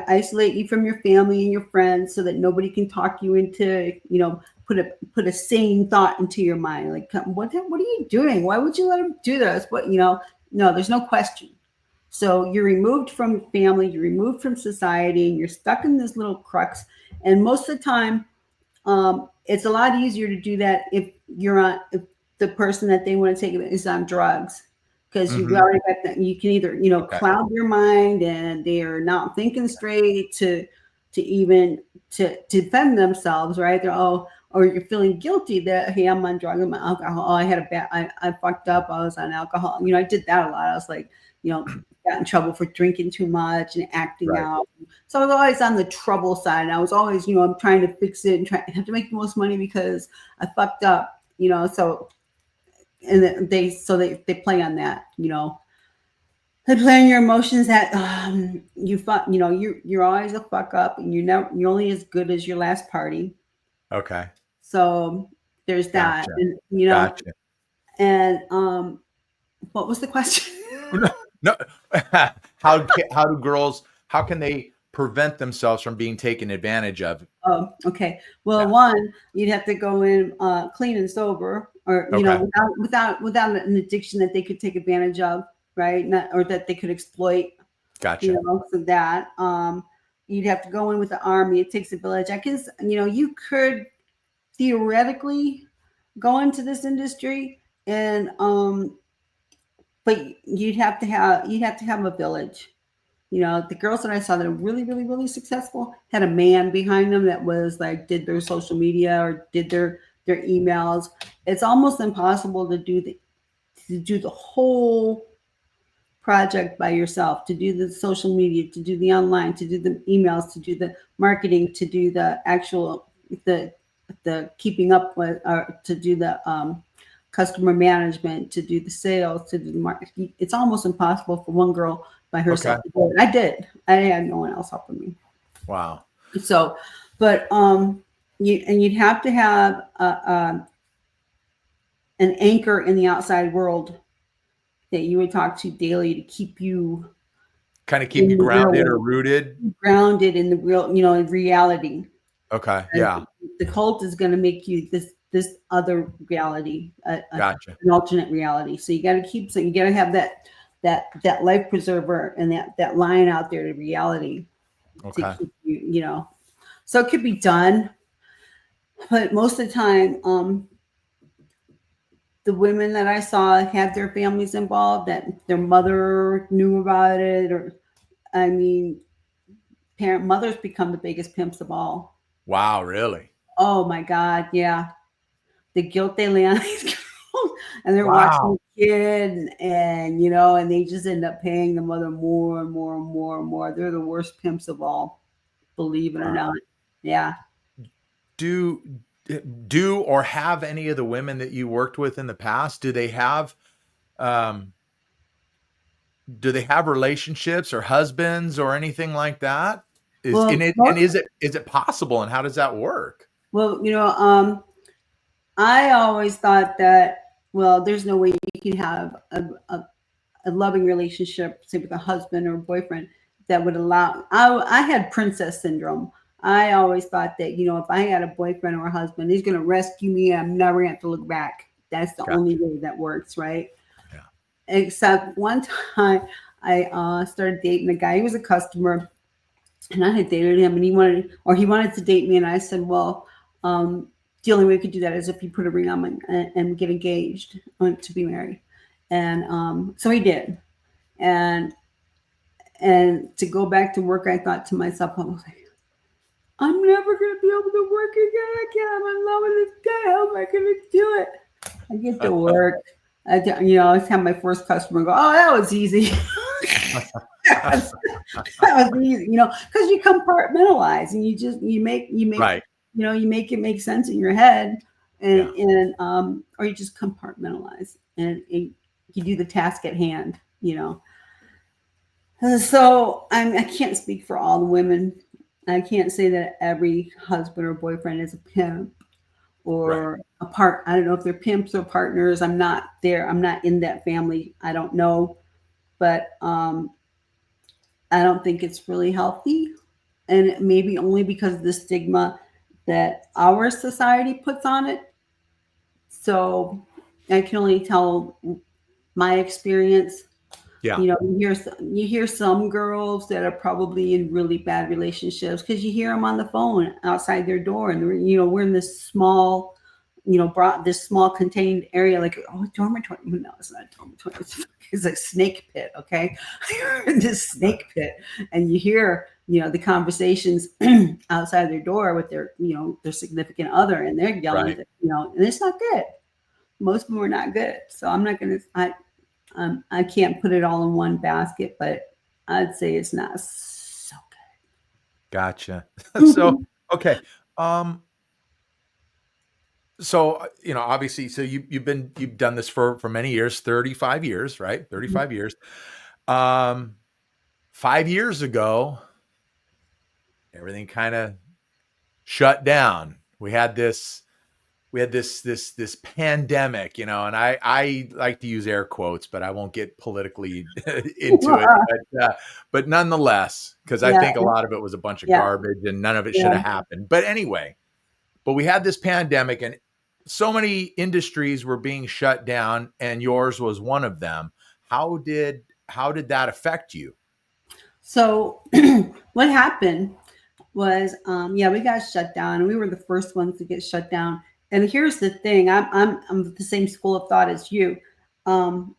Isolate you from your family and your friends so that nobody can talk you into, put a sane thought into your mind. Like, what are you doing? Why would you let them do this? No, there's no question. So you're removed from family, you're removed from society, and you're stuck in this little crux. And most of the time, it's a lot easier to do that if the person that they want to take is on drugs, because you've Mm-hmm. already got that. You can either Okay. cloud their mind and they are not thinking straight to even to defend themselves, right? Or you're feeling guilty that hey, I'm on drugs, I'm on alcohol. Oh, I had a bad, I fucked up. I was on alcohol. I did that a lot. I was like, got in trouble for drinking too much and acting Right. out. So I was always on the trouble side. I was always, I'm trying to fix it and try have to make the most money because I fucked up, So and they play on that, They play on your emotions that you fuck, you're always a fuck up and you're only as good as your last party. Okay. So there's that, Gotcha. and Gotcha. and what was the question? No, no. How do girls, how can they prevent themselves from being taken advantage of? Oh, okay. Well, Yeah. one, you'd have to go in clean and sober, or Okay. without an addiction that they could take advantage of, right? Not or that they could exploit, Gotcha. So that you'd have to go in with the army. It takes a village. I guess you could theoretically go into this industry, and but you'd have to have a village. The girls that I saw that are really, really, really successful had a man behind them that was like did their social media or did their emails. It's almost impossible to do the whole project by yourself, to do the social media, to do the online, to do the emails, to do the marketing, to do the actual the keeping up with, or to do the customer management, to do the sales, to do the market. It's almost impossible for one girl by Okay. herself to do it. I did. I had no one else helping me. Wow. So, but you'd have to have an anchor in the outside world that you would talk to daily to keep you Kind of keep you in the real grounded or world, rooted. grounded in the real, in reality. Okay. And Yeah. the cult is going to make you this other reality, Gotcha. an alternate reality. So you got to keep, so you got to have that life preserver and that line out there to reality to Okay. keep you, So it could be done, but most of the time, the women that I saw had their families involved, that their mother knew about it, or I mean, parent mothers become the biggest pimps of all. Wow. Really? Oh my God, yeah, the guilt they lay on these girls. and they're watching Wow. the kid, and you know, and they just end up paying the mother more and more and more and more. They're the worst pimps of all, believe it or Wow. not. Yeah. Do do or have any of the women that you worked with in the past, um do they have relationships or husbands or anything like that? Is and Well, it and most, is it possible, and how does that work? well, I always thought that, well, there's no way you can have a loving relationship, say with a husband or a boyfriend, that would allow. I had princess syndrome. I always thought that, if I had a boyfriend or a husband, he's going to rescue me. I'm never going to have to look back. That's the only Gotcha. way that works, right? Yeah. Except one time I started dating a guy. He was a customer, and I had dated him, and he wanted to date me, and I said, well, the only way we could do that is if you put a ring on me and get engaged to be married. And so he did. And to go back to work, I thought to myself, I was like, I'm never gonna be able to work again. I can't. I'm in love with this guy. How am I gonna do it? I get to work. I have my first customer go, oh, that was easy. That was easy, because you compartmentalize and Right. you make it make sense in your head, Yeah. or you just compartmentalize and you do the task at hand. So I can't speak for all the women. I can't say that every husband or boyfriend is a pimp Right. or a part. I don't know if they're pimps or partners. I'm not there. I'm not in that family. I don't know, but I don't think it's really healthy, and maybe only because of the stigma that our society puts on it. So I can only tell my experience. Yeah. You hear some girls that are probably in really bad relationships because you hear them on the phone outside their door, and we're in this small, brought this small contained area, like, oh, dormitory. No, it's not a dormitory. It's a snake pit. Okay, you're in this snake pit, and you hear the conversations outside their door with their significant other, and they're yelling Right. at and it's not good. Most of them are not good. So I'm not gonna. I can't put it all in one basket, but I'd say it's not so Gotcha. So, good. okay. Um, so, obviously, so you've done this for many years, 35 years, right? 35 years. Um, 5 years ago, everything kind of shut down. We had this pandemic, and I like to use air quotes, but I won't get politically into it. But nonetheless, because I Yeah, think a lot of it was a bunch of yeah, garbage and none of it should yeah. have happened. But anyway, we had this pandemic, and so many industries were being shut down, and yours was one of them. How did that affect you? So what happened was, yeah, we got shut down, and we were the first ones to get shut down. And here's the thing: I'm the same school of thought as you. Um,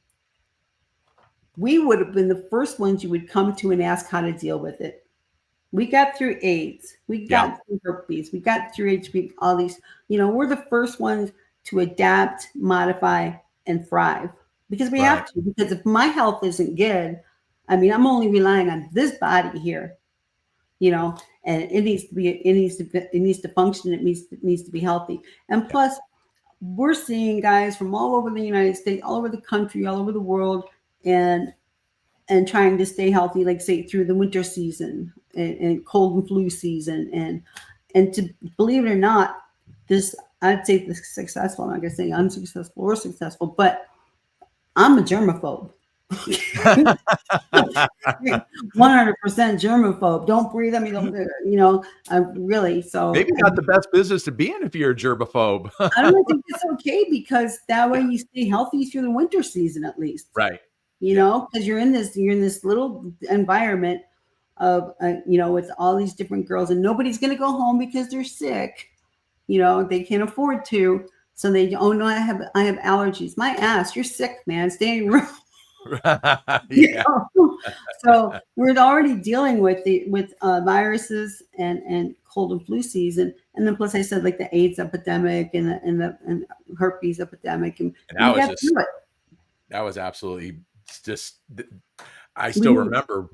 we would have been the first ones you would come to and ask how to deal with it. We got through AIDS, we Yeah. got through herpes, we got through HB, all these, we're the first ones to adapt, modify, and thrive because we Right. have to. Because if my health isn't good, I mean, I'm only relying on this body here, and it needs to function, it needs to be healthy. And Yeah. plus, we're seeing guys from all over the United States, all over the country, all over the world, and trying to stay healthy, like say through the winter season and cold and flu season, and to believe it or not, this I'd say this successful. I'm not gonna say unsuccessful or successful, but I'm a germaphobe. 100% germaphobe. Don't breathe on me. Don't, I really. So Maybe not the best business to be in if you're a germaphobe. I don't think it's okay because that way you stay healthy through the winter season at least. Right. Yeah. Because you're in this little environment of with all these different girls, and nobody's going to go home because they're sick. They can't afford to, so they, oh no, I have allergies. My ass, you're sick, man, stay in your room. You Yeah. know? So we're already dealing with viruses and cold and flu season, and then plus I said like the AIDS epidemic and herpes epidemic, And and we got through it. that was absolutely just I still We remember,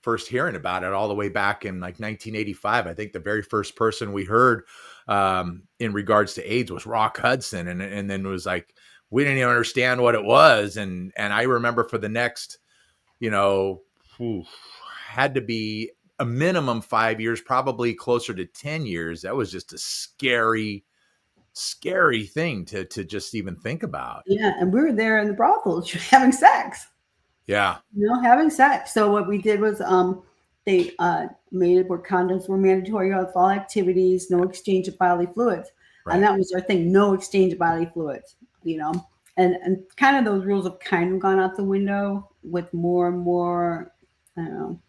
first hearing about it all the way back in like 1985. I think the very first person we heard in regards to AIDS was Rock Hudson, and then it was like we didn't even understand what it was, and I remember for the next, you know, whew, had to be a minimum 5 years, probably closer to 10 years. That was just a scary thing to just even think about. Yeah, and we were there in the brothels having sex. Yeah, Having sex. So what we did was they made it where condoms were mandatory with all activities, no exchange of bodily fluids. And right. that was our thing, no exchange of bodily fluids, you know. And kind of those rules have kind of gone out the window with more and more, I don't know,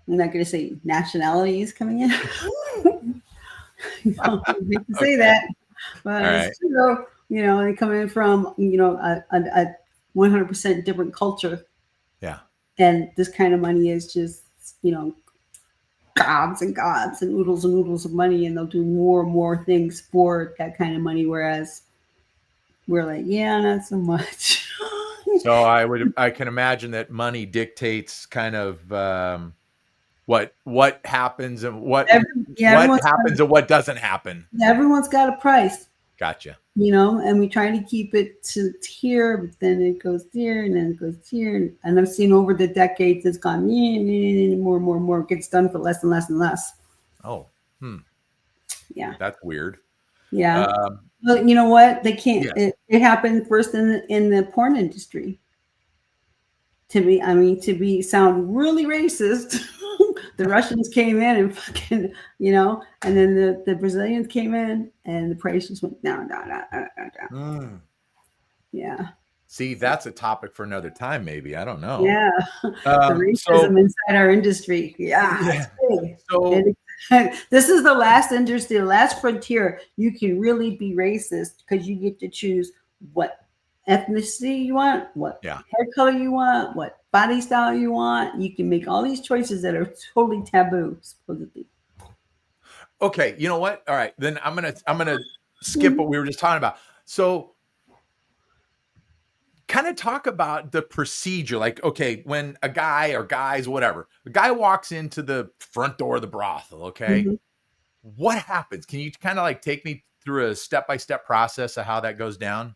I'm not going to say nationalities coming in. I hate to say Okay. that, All but right. it's true. They come in from, a 100% different culture. Yeah. And this kind of money is just, gobs and gobs and oodles of money, and they'll do more and more things for that kind of money. Whereas we're like, yeah, not so much. So I can imagine that money dictates kind of what happens and Yeah, what happens and what doesn't happen. everyone's got a price, Gotcha. and we try to keep it to here, but then it goes here and then it goes here. And I've seen over the decades, it's gone more and more and more. It gets done for less and less and less. Oh, Yeah. that's weird. Yeah. Um, Well, you know what? They can't. yeah. It happened first in the porn industry. To be sound really racist, the Russians came in and fucking, and then the Brazilians came in and the price just went down, down, down, down, down, down. Mm. Yeah. See, So that's a topic for another time, maybe. I don't know. yeah, the So racism inside our industry. Yeah, yeah. it's big. So This is the last industry, the last frontier. You can really be racist because you get to choose what ethnicity you want, what yeah. hair color you want, what body style you want. You can make all these choices that are totally taboo, supposedly. Okay. You know what? All right. Then I'm gonna skip Mhm. what we were just talking about. So kind of talk about the procedure. Like, okay, when a guy or guys, whatever, a guy walks into the front door of the brothel, okay, Mhm. what happens? Can you kind of like take me through a step-by-step process of how that goes down?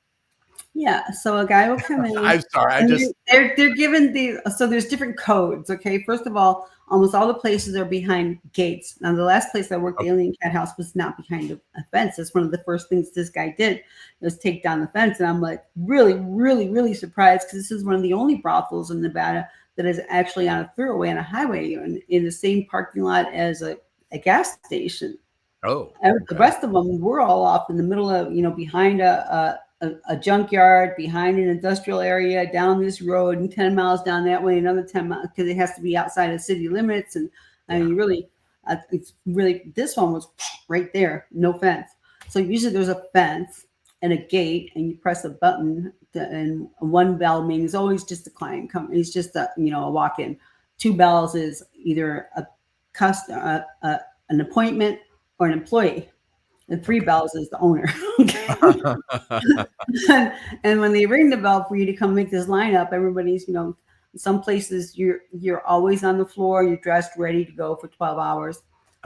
Yeah, so a guy will come in, I'm sorry. I and just they're given so there's different codes. Okay, first of all, almost all the places are behind gates. Now, the last place I worked, the okay. Alien Cat House, was not behind a fence. That's one of the first things this guy did was take down the fence, and I'm like really, really, really surprised because this is one of the only brothels in Nevada that is actually on a thoroughway on a highway in the same parking lot as a gas station. Oh, The okay. rest of them were all off in the middle of, behind a junkyard, behind an industrial area, down this road, and 10 miles down that way, another 10 miles, because it has to be outside of city limits. And I Yeah. mean, really, it's really, this one was right there, no fence. So usually there's a fence and a gate, and you press a button, and one bell means always just a client coming. It's just a walk in. Two bells is either a customer, an appointment, or an employee, and three Okay. bells is the owner. And when they ring the bell for you to come make this lineup, everybody's, some places you're always on the floor, you're dressed, ready to go for 12 hours.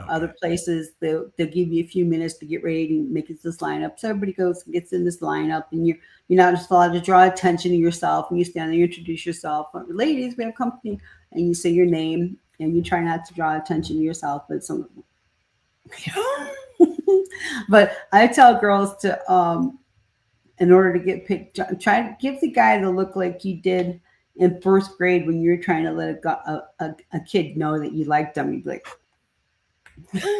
Other Okay. places they'll give you a few minutes to get ready and make it this lineup. So everybody goes and gets in this lineup, and you're not just allowed to draw attention to yourself. And you stand there, you introduce yourself. Ladies, we have company, and you say your name, and you try not to draw attention to yourself, but some. But I tell girls to in order to get picked, try to give the guy the look like you did in first grade when you were trying to let a kid know that you liked them. You'd be like,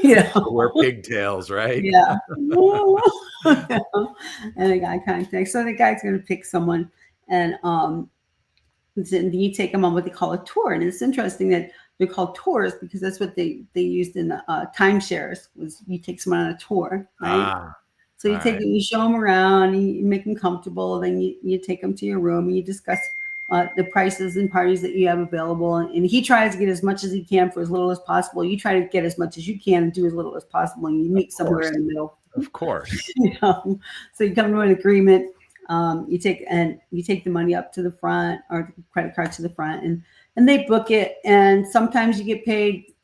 you So wear know, pigtails, right? yeah. And the guy contact. So the guy's going to pick someone, and then you take them on what they call a tour. And it's interesting that they're called tours because that's what they used in the timeshares was you take someone on a tour, right? Ah, So All you right. you show them around, and you make them comfortable. Then you take them to your room and you discuss the prices and parties that you have available. And he tries to get as much as he can for as little as possible. You try to get as much as you can and do as little as possible. And you Of meet somewhere course. in the middle. Of course. So you come to an agreement. You take the money up to the front or the credit card to the front, and they book it. And sometimes you get paid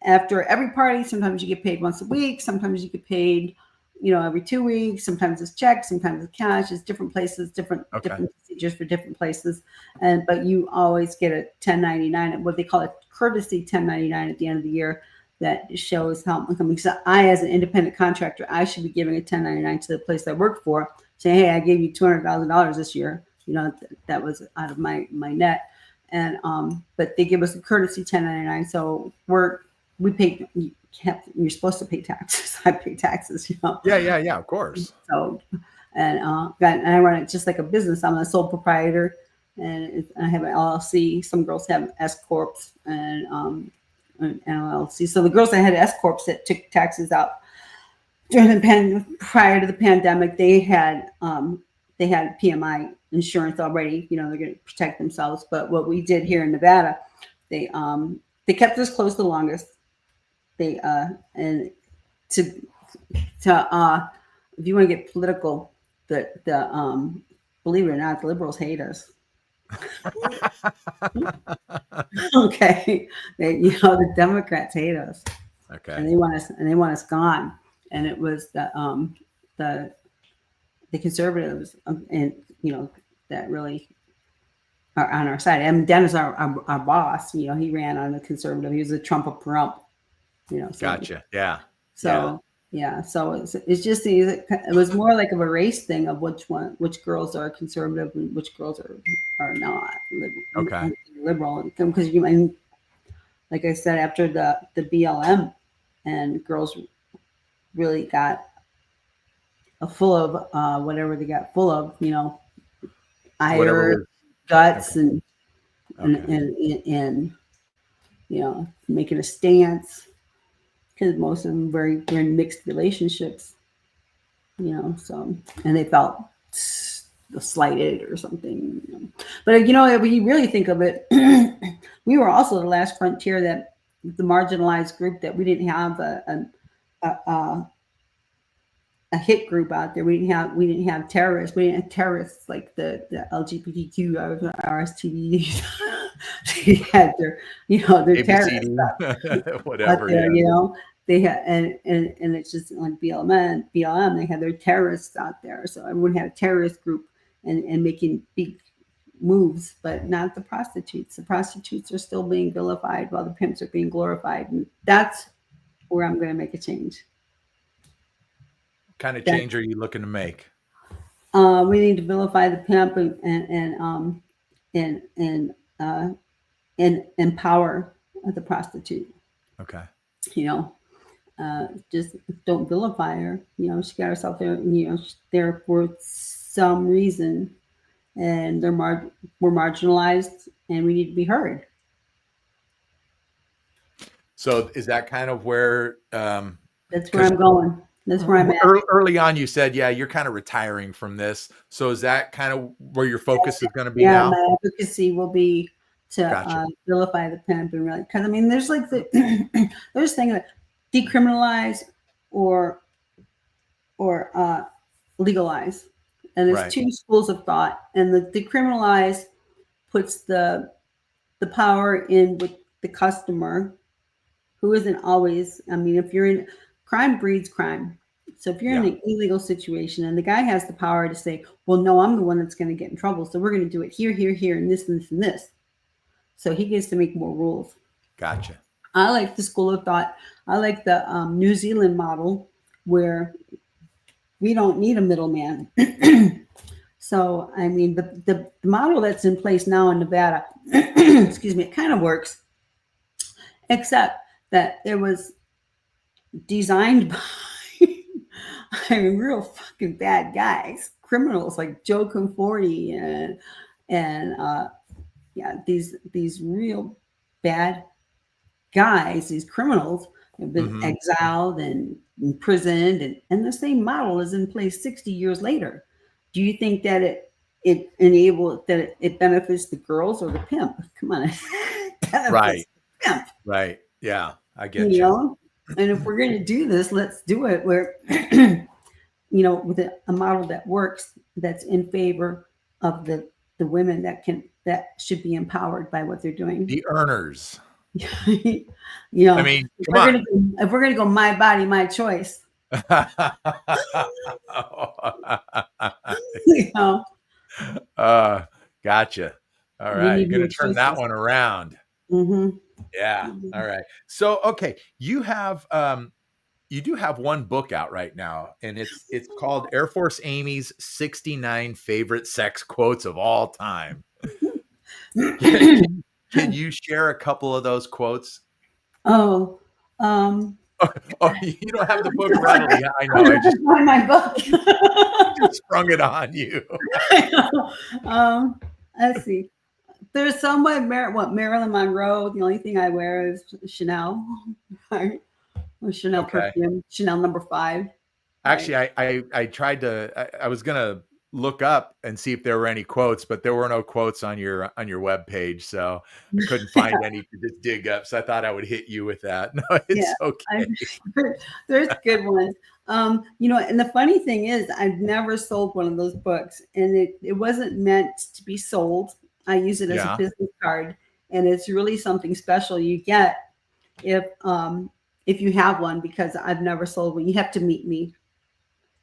after every party. Sometimes you get paid once a week. Sometimes you get paid, every 2 weeks. Sometimes it's checks. Sometimes it's cash. It's different places, different Okay. procedures for different places. But you always get a 1099, what they call a courtesy 1099 at the end of the year. That shows how I'm coming. So I, as an independent contractor, I should be giving a 1099 to the place I work for, saying, "Hey, I gave you $200,000 this year. That was out of my net." And but they give us a courtesy 1099. So we pay. You're supposed to pay taxes. I pay taxes. Yeah. Of course. So, and I run it just like a business. I'm a sole proprietor, and I have an LLC. Some girls have S corps and an LLC. So the girls that had S corps that took taxes out during prior to the pandemic, they had PMI insurance already. They're going to protect themselves. But what we did here in Nevada, they kept us closed the longest. They and to if you want to get political, the believe it or not, the liberals hate us. Okay, the Democrats hate us, Okay. and they want us gone. And it was the conservatives, and that really are on our side. And Dennis, our boss, he ran on the conservative. He was a Trump Trump. So, Gotcha. Yeah. So yeah, so it's just it was more like of a race thing of which girls are conservative and which girls are not Okay. liberal. Because like I said, after the BLM, and girls really got full of whatever they got full of, Whatever ire, was. guts, Okay. and making a stance, because most of them were in mixed relationships, so, and they felt slighted or something. But if you really think of it, we were also the last frontier, that the marginalized group, that we didn't have a hit group out there. We didn't have terrorists. We didn't have terrorists like the LGBTQ or RSTV. They had their terrorists out Whatever. there. Yeah. They had, and it's just like BLM. They had their terrorists out there. So everyone had a terrorist group and making big moves, but not the prostitutes. The prostitutes are still being vilified while the pimps are being glorified, and that's where I'm going to make a change. Kind of change are you looking to make? We need to vilify the pimp and empower the prostitute. Okay. Just don't vilify her. She got herself there. There for some reason, and we're marginalized, and we need to be heard. So is that kind of where? That's where I'm going. That's where I'm at. Early on, you said, yeah, you're kind of retiring from this. So is that kind of where your focus is going to be now? My advocacy will be to Gotcha. vilify the pimp, and really, because there's like there's thing that decriminalize or legalize, and there's Right. two schools of thought. And the decriminalize puts the power in with the customer, who isn't always. If you're in crime breeds crime. So if you're in an illegal situation, and the guy has the power to say, well, no, I'm the one that's going to get in trouble, so we're going to do it here, here, here, and this, and this, and this. So he gets to make more rules. Gotcha. I like the school of thought. I like the New Zealand model, where we don't need a middleman. So, the model that's in place now in Nevada, excuse me, it kind of works, except that it was designed by real fucking bad guys, criminals like Joe Conforti and these real bad guys, these criminals have been exiled and imprisoned, and the same model is in place 60 years later. Do you think that it benefits the girls or the pimp? Come on, it benefits Right. the pimp. Right. Yeah, I get You you. know, and if we're going to do this, let's do it where with a model that works, that's in favor of the women that should be empowered by what they're doing. The earners. I mean, come on. If we're gonna go my body, my choice. Gotcha. All We right, need you're more gonna turn that choices. one around. Mm-hmm. Yeah. Mm-hmm. All right. So, okay, you do have one book out right now, and it's called Air Force Amy's 69 Favorite Sex Quotes of All Time. Can you share a couple of those quotes? Oh, you don't have the book readily. I know. I just find my book. just sprung it on you. Let's see. There's some by Marilyn Monroe. The only thing I wear is Chanel, right? Or Chanel perfume, Chanel No. 5. Actually, I tried to. I was gonna look up and see if there were any quotes, but there were no quotes on your web page, so I couldn't find any to just dig up. So I thought I would hit you with that. No, it's okay. There's good ones. And the funny thing is, I've never sold one of those books, and it wasn't meant to be sold. I use it as a business card, and it's really something special you get if you have one, because I've never sold one. You have to meet me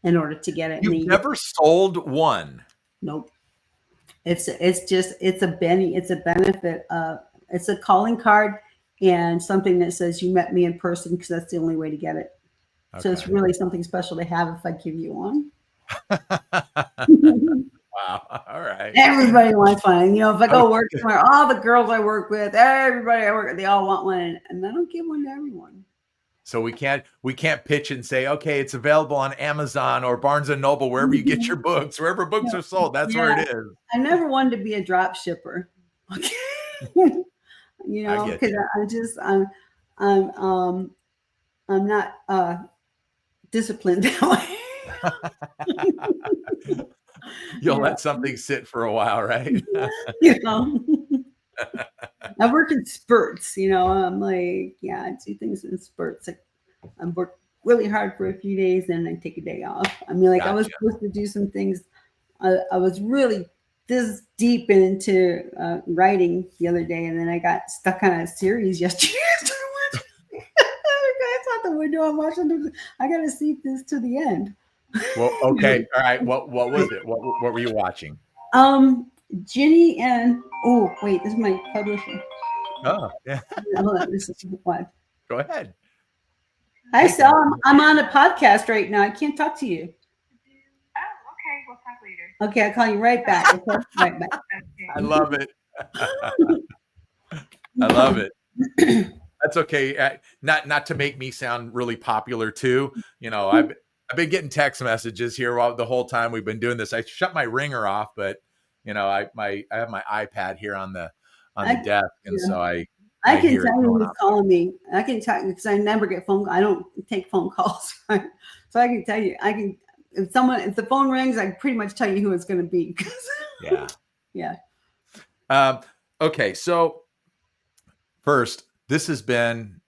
in order to get it. You've never sold one? Nope. It's a benefit. It's a calling card and something that says you met me in person, because that's the only way to get it. Okay. So it's really something special to have if I give you one. Wow. All right. Everybody wants one. If I go work somewhere, all the girls I work with, everybody I work with, they all want one, and I don't give one to everyone. So we can't pitch and say, okay, it's available on Amazon or Barnes and Noble, wherever you get your books, wherever books are sold. That's where it is. I never wanted to be a drop shipper. Okay. Because I'm not disciplined that way. You'll let something sit for a while, right? I work in spurts, I'm like, I do things in spurts. I work really hard for a few days and I take a day off. I mean, I was supposed to do some things. I was really this deep into writing the other day, and then I got stuck on a series yesterday. It's out the window. I'm watching this. I got to see this to the end. Well, okay. All right. What was it? What were you watching? Ginny and this is my publisher. Oh, yeah. Hold on, this is what. Go ahead. Hi, Sal. I'm on a podcast right now. I can't talk to you. Oh, okay. We'll talk later. Okay, I'll call you right back. Okay? Right back. I love it. I love it. That's okay. Not to make me sound really popular too. I've been getting text messages here the whole time we've been doing this. I shut my ringer off, but I have my iPad here on the desk, and so I can tell you who's calling me. I can tell you because I never get I don't take phone calls, right? So I can tell you. If the phone rings, I can pretty much tell you who it's going to be. Yeah. Okay, so first, this has been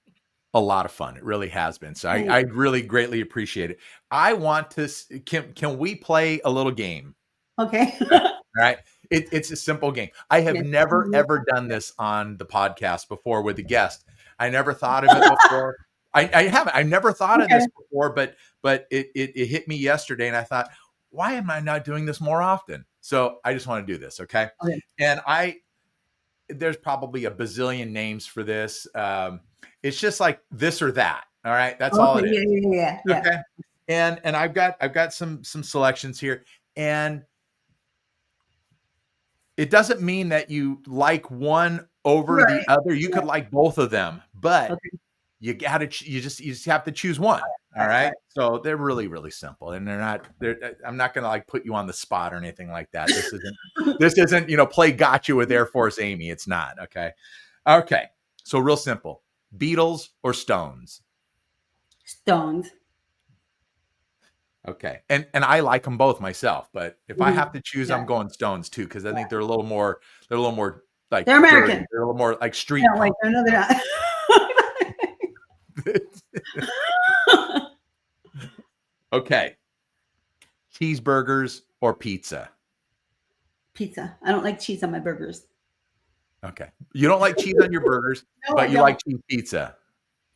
a lot of fun. It really has been. So I really greatly appreciate it. I want to. Can we play a little game? Okay. All right. It's a simple game. I have never, ever done this on the podcast before with a guest. I never thought of it before. I haven't. I never thought of this before, but it hit me yesterday, and I thought, why am I not doing this more often? So I just want to do this. Okay. And there's probably a bazillion names for this. It's just like this or that. All right. That's all it is. Yeah. Okay. And I've got some selections here, and it doesn't mean that you like one over the other. You could like both of them, but you just have to choose one. All right. So they're really, really simple, and I'm not going to put you on the spot or anything like that. This isn't, play gotcha with Air Force Amy. It's not. Okay. Okay. So real simple. Beatles or Stones? Stones. Okay. And I like them both myself, but if I Mhm. have to choose, I'm Yeah. going Stones too, because I think they're a little more like They're dirty. American. They're a little more like street Yeah, like punk. they're not. Okay. Cheeseburgers or pizza? Pizza. I don't like cheese on my burgers. Okay. You don't like cheese on your burgers, No, I but you don't. like cheese pizza.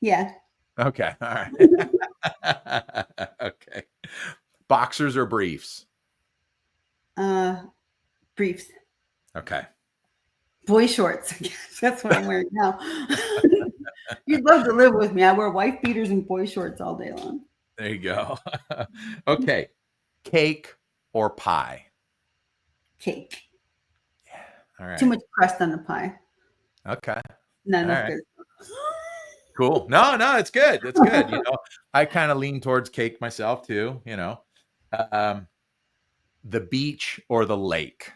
Yeah. Okay. All right. Okay. Boxers or briefs? Briefs. Okay. Boy shorts. That's what I'm wearing now. You'd love to live with me. I wear wife beaters and boy shorts all day long. There you go. Okay. Cake or pie? Cake. All right. Too much crust on the pie. Okay. Not All enough right. good. Cool. No, it's good. It's good. I kind of lean towards cake myself too, Um, the beach or the lake?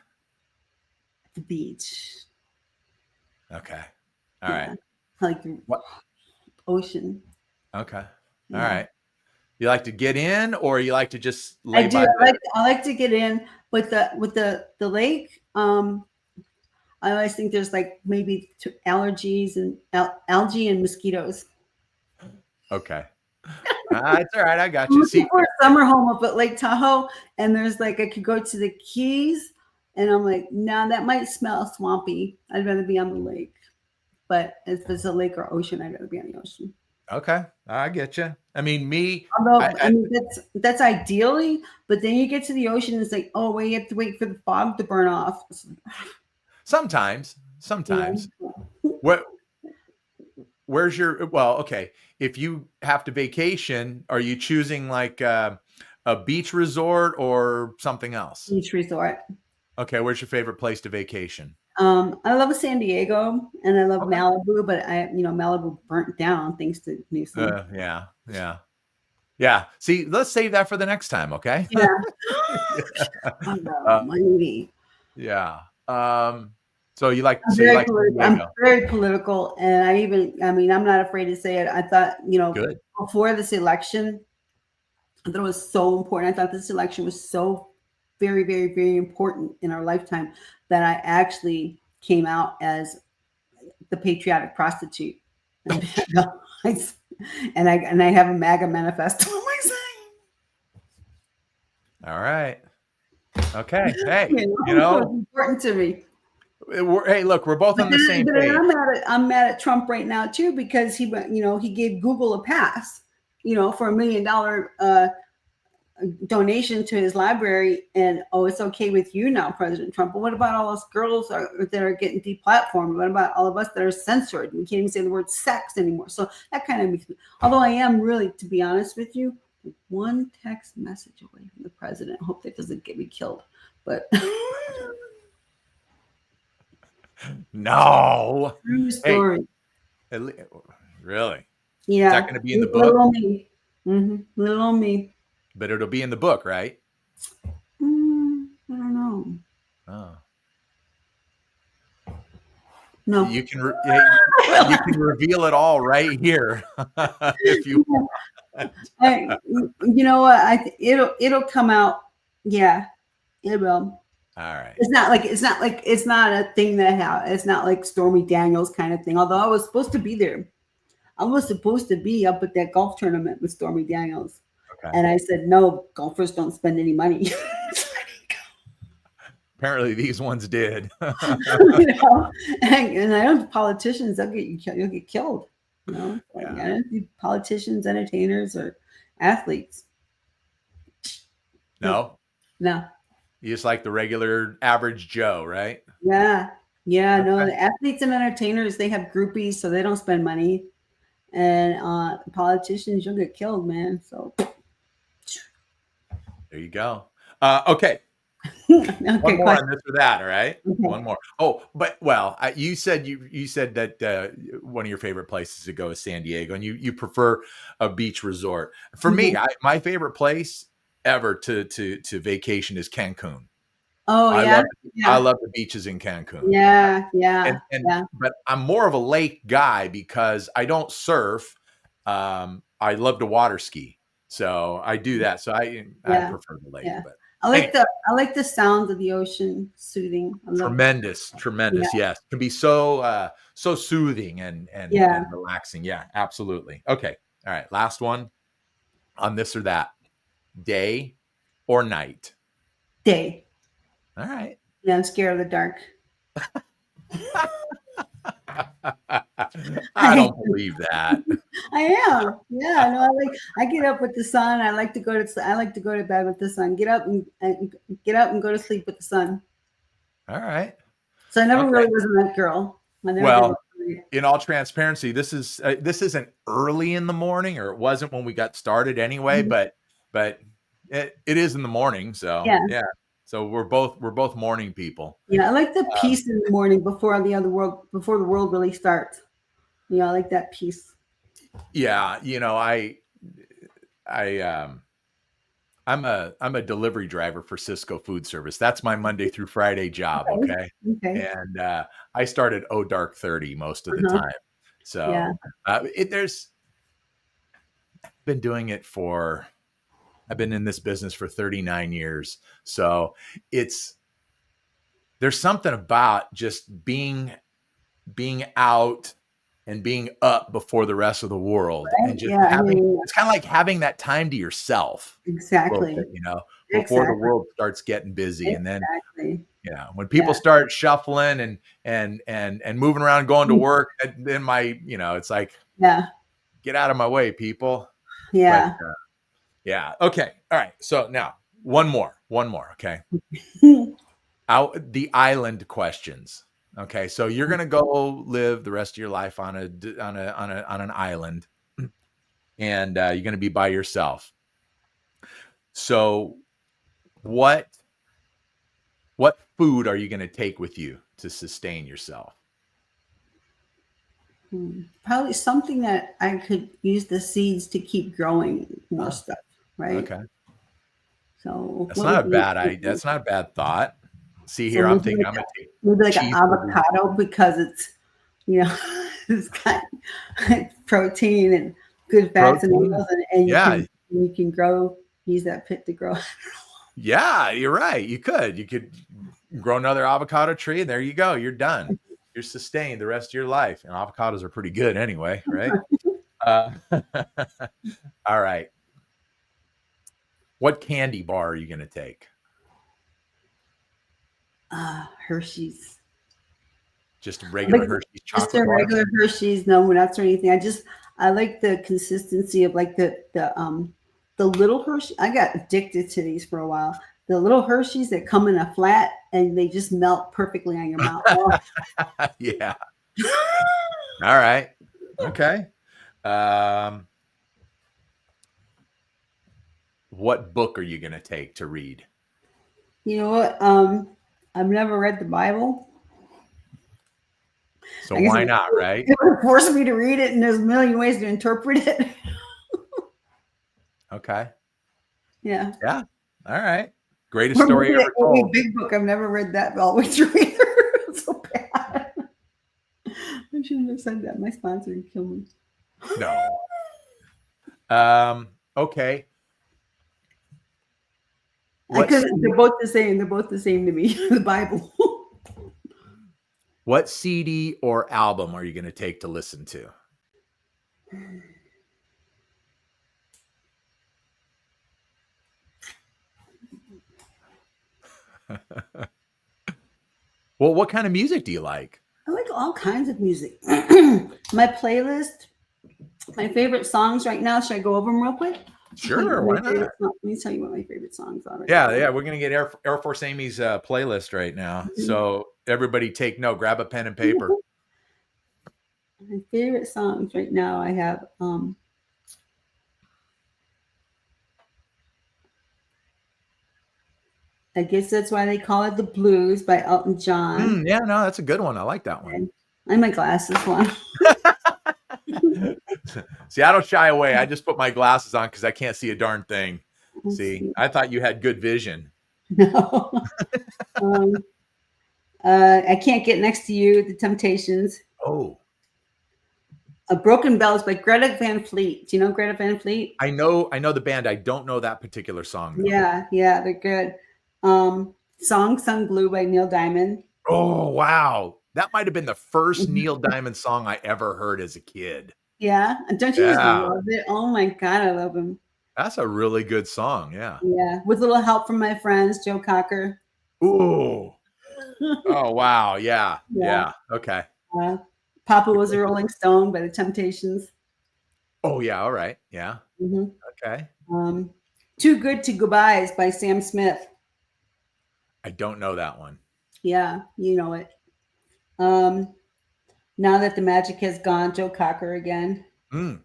The beach. Okay. All right. Like the What? ocean. Okay. All Yeah. right. You like to get in, or you like to just I lay do. by I like to get in with the lake. I always think there's like maybe allergies and algae and mosquitoes. Okay. It's all right. I got you. See, For a summer home up at Lake Tahoe, and there's like I could go to the Keys, and I'm like, no, that might smell swampy. I'd rather be on the lake. But if it's a lake or ocean, I'd rather be on the ocean. okay. I get you. I mean, Although I mean that's ideally, but then you get to the ocean, and it's like, oh wait, you have to wait for the fog to burn off. sometimes. Where's your, okay. If you have to vacation, are you choosing like a beach resort or something else? Beach resort. Okay. Where's your favorite place to vacation? I love San Diego and I love Okay. Malibu, but Malibu burnt down thanks to Newsom. Yeah. See, let's save that for the next time. Okay. Yeah. Money. Yeah. So you like, I'm very political, and I'm not afraid to say it. I thought, Good. before this election, I thought it was so important. I thought this election was so very, very, very important in our lifetime that I actually came out as the patriotic prostitute. And I have a MAGA manifesto on my side. All right. Okay. Hey, it's important to me. Hey, look, we're both on the same page. I'm mad at Trump right now too, because he gave Google a pass, for $1 million donation to his library, and it's okay with you now, President Trump. But what about all those girls that are getting deplatformed? What about all of us that are censored? We can't even say the word sex anymore. So that kind of makes me. Although I am really, to be honest with you, one text message away from the president. I hope that doesn't get me killed, but. No. True story. Hey, really? Yeah. Is that going to be in the book? Little on me. Little on me. But it'll be in the book, right? I don't know. Oh. No. You can reveal it all right here if you want. You know what? It'll come out. Yeah, it will. All right. It's not a thing that it's not like Stormy Daniels kind of thing. Although I was supposed to be there. I was supposed to be up at that golf tournament with Stormy Daniels. Okay. And I said, no, golfers don't spend any money. Apparently these ones did. And I don't politicians, you'll get killed. Yeah. I don't do politicians, entertainers, or athletes. No. You just like the regular average Joe, right? Yeah. No, the athletes and entertainers, they have groupies, so they don't spend money. And politicians, you'll get killed, man. So there you go. Okay. One more on this or that, all right? Okay. One more. Oh, but you said that one of your favorite places to go is San Diego, and you prefer a beach resort. For me, my favorite place ever to vacation is Cancun. Oh, I love the beaches in Cancun. Yeah. But I'm more of a lake guy because I don't surf. I love to water ski, so I do that. So I Yeah. prefer the lake, Yeah. but I like anyway, the sound of the ocean soothing. I love tremendous, yeah. yes, can be so so soothing Yeah. and relaxing. Yeah, absolutely. Okay, all right, last one on this or that, day or night. Day. All right. Yeah, I'm scared of the dark. I don't believe that. I am. Yeah, no, I get up with the sun. I like to go to bed with the sun. Get up and go to sleep with the sun. All right. So I never Okay. really was a night girl. I never did. Well, in all transparency, this isn't early in the morning, or it wasn't when we got started anyway, Mhm. but it is in the morning. So Yeah. yeah. So we're both morning people. Yeah, I like the Um, peace in the morning before the world really starts. I like that peace. yeah, I I'm a delivery driver for Cisco Food Service. That's my Monday through Friday job, Okay. okay? Okay. And I start at dark 30 most of the Uh-huh. time. Yeah. So there's been doing it for I've been in this business for 39 years. So it's there's something about just being out and being up before the rest of the world Right? and just Yeah, I having mean, it's kind of like having that time to yourself a little exactly. bit, before the Exactly. world starts getting busy. And then, Exactly. when people Yeah. start shuffling and moving around, going to work, then it's like, Yeah. get out of my way, people. But Yeah. yeah. Okay. All right. So now one more. Okay. Out the island questions. Okay. So you're going to go live the rest of your life on an island, and you're going to be by yourself. So what what food are you going to take with you to sustain yourself? Probably something that I could use the seeds to keep growing more Oh, stuff, right? okay. So That's what not would a be bad idea. That's not a bad thought. See so here, I'm thinking I'm going to take maybe like an cheeseburgers. avocado because it's you know it's got protein and good fats and Protein. oils and Yeah. you can use that pit to grow. Yeah, you're right. You could grow another avocado tree, and there you go. You're done. You're sustained the rest of your life. And avocados are pretty good anyway, right? Uh, all right. What candy bar are you going to take? Hershey's. Just a Like regular Hershey's just chocolate a bar? regular Hershey's, no nuts or anything. I like the consistency of like the little Hershey. I got addicted to these for a while. The little Hershey's that come in a flat and they just melt perfectly on your mouth. Oh. Yeah. All right. Okay. Um, what book are you going to take to read? You know what? I've never read the Bible. So I guess why not, right? it would force me to read it, and there's a million ways to interpret it. Okay. Yeah. Yeah. All right. Greatest Or story maybe ever a told. big book. I've never read that all the way through either. It's so bad. I shouldn't have said that. My sponsor would kill me. No. Okay. What Because CD, they're both the same. They're both the same to me. The Bible. what CD or album are you going to take to listen to? Well, what kind of music do you like? I like all kinds of music. My playlist, my favorite songs right now. Should I go over them real quick? Sure, why not? Let me tell you what my favorite songs are right Yeah, now. yeah, we're gonna get Air Force Amy's playlist right now. Mhm. So everybody take note, grab a pen and paper. My favorite songs right now. I have I guess that's why they call it the blues by Elton John. Yeah, no, that's a good one. I like that one. And I my glasses one. See, I don't shy away. I just put my glasses on because I can't see a darn thing. Let's See, see. I thought you had good vision. No. um, I can't get next to you. The Temptations. Oh, Broken Bells by Greta Van Fleet. Do you know Greta Van Fleet? I know the band. I don't know that particular song though. Yeah, they're good. Song Sung Blue by Neil Diamond. Oh, wow. That might have been the first Neil Diamond song I ever heard as a kid. Yeah, and don't you just Yeah. love it? Oh my God, I love him. That's a really good song. Yeah. Yeah, with a little help from my friends, Joe Cocker. Ooh. Oh, wow. Yeah. Yeah. Okay. Papa Was a Rolling Stone by the Temptations. Oh, yeah. All right. Yeah. hmm Okay. Too Good to Goodbyes by Sam Smith. I don't know that one. Yeah, you know it. Now That the Magic Has Gone, Joe Cocker again. Mm.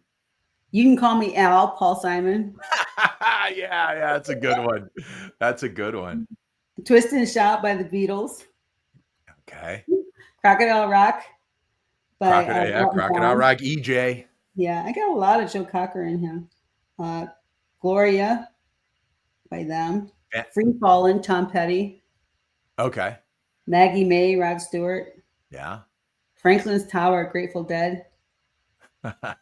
You Can Call Me Al, Paul Simon. Yeah, that's a good one. That's a good one. Twist and Shout by the Beatles. Okay. Crocodile Rock by Crocodile Rock, EJ. Yeah, I got a lot of Joe Cocker in here. Gloria by them. Yeah. Free Fallin', Tom Petty. Okay. Maggie May, Rod Stewart. Yeah. Franklin's Tower, Grateful Dead. Wow.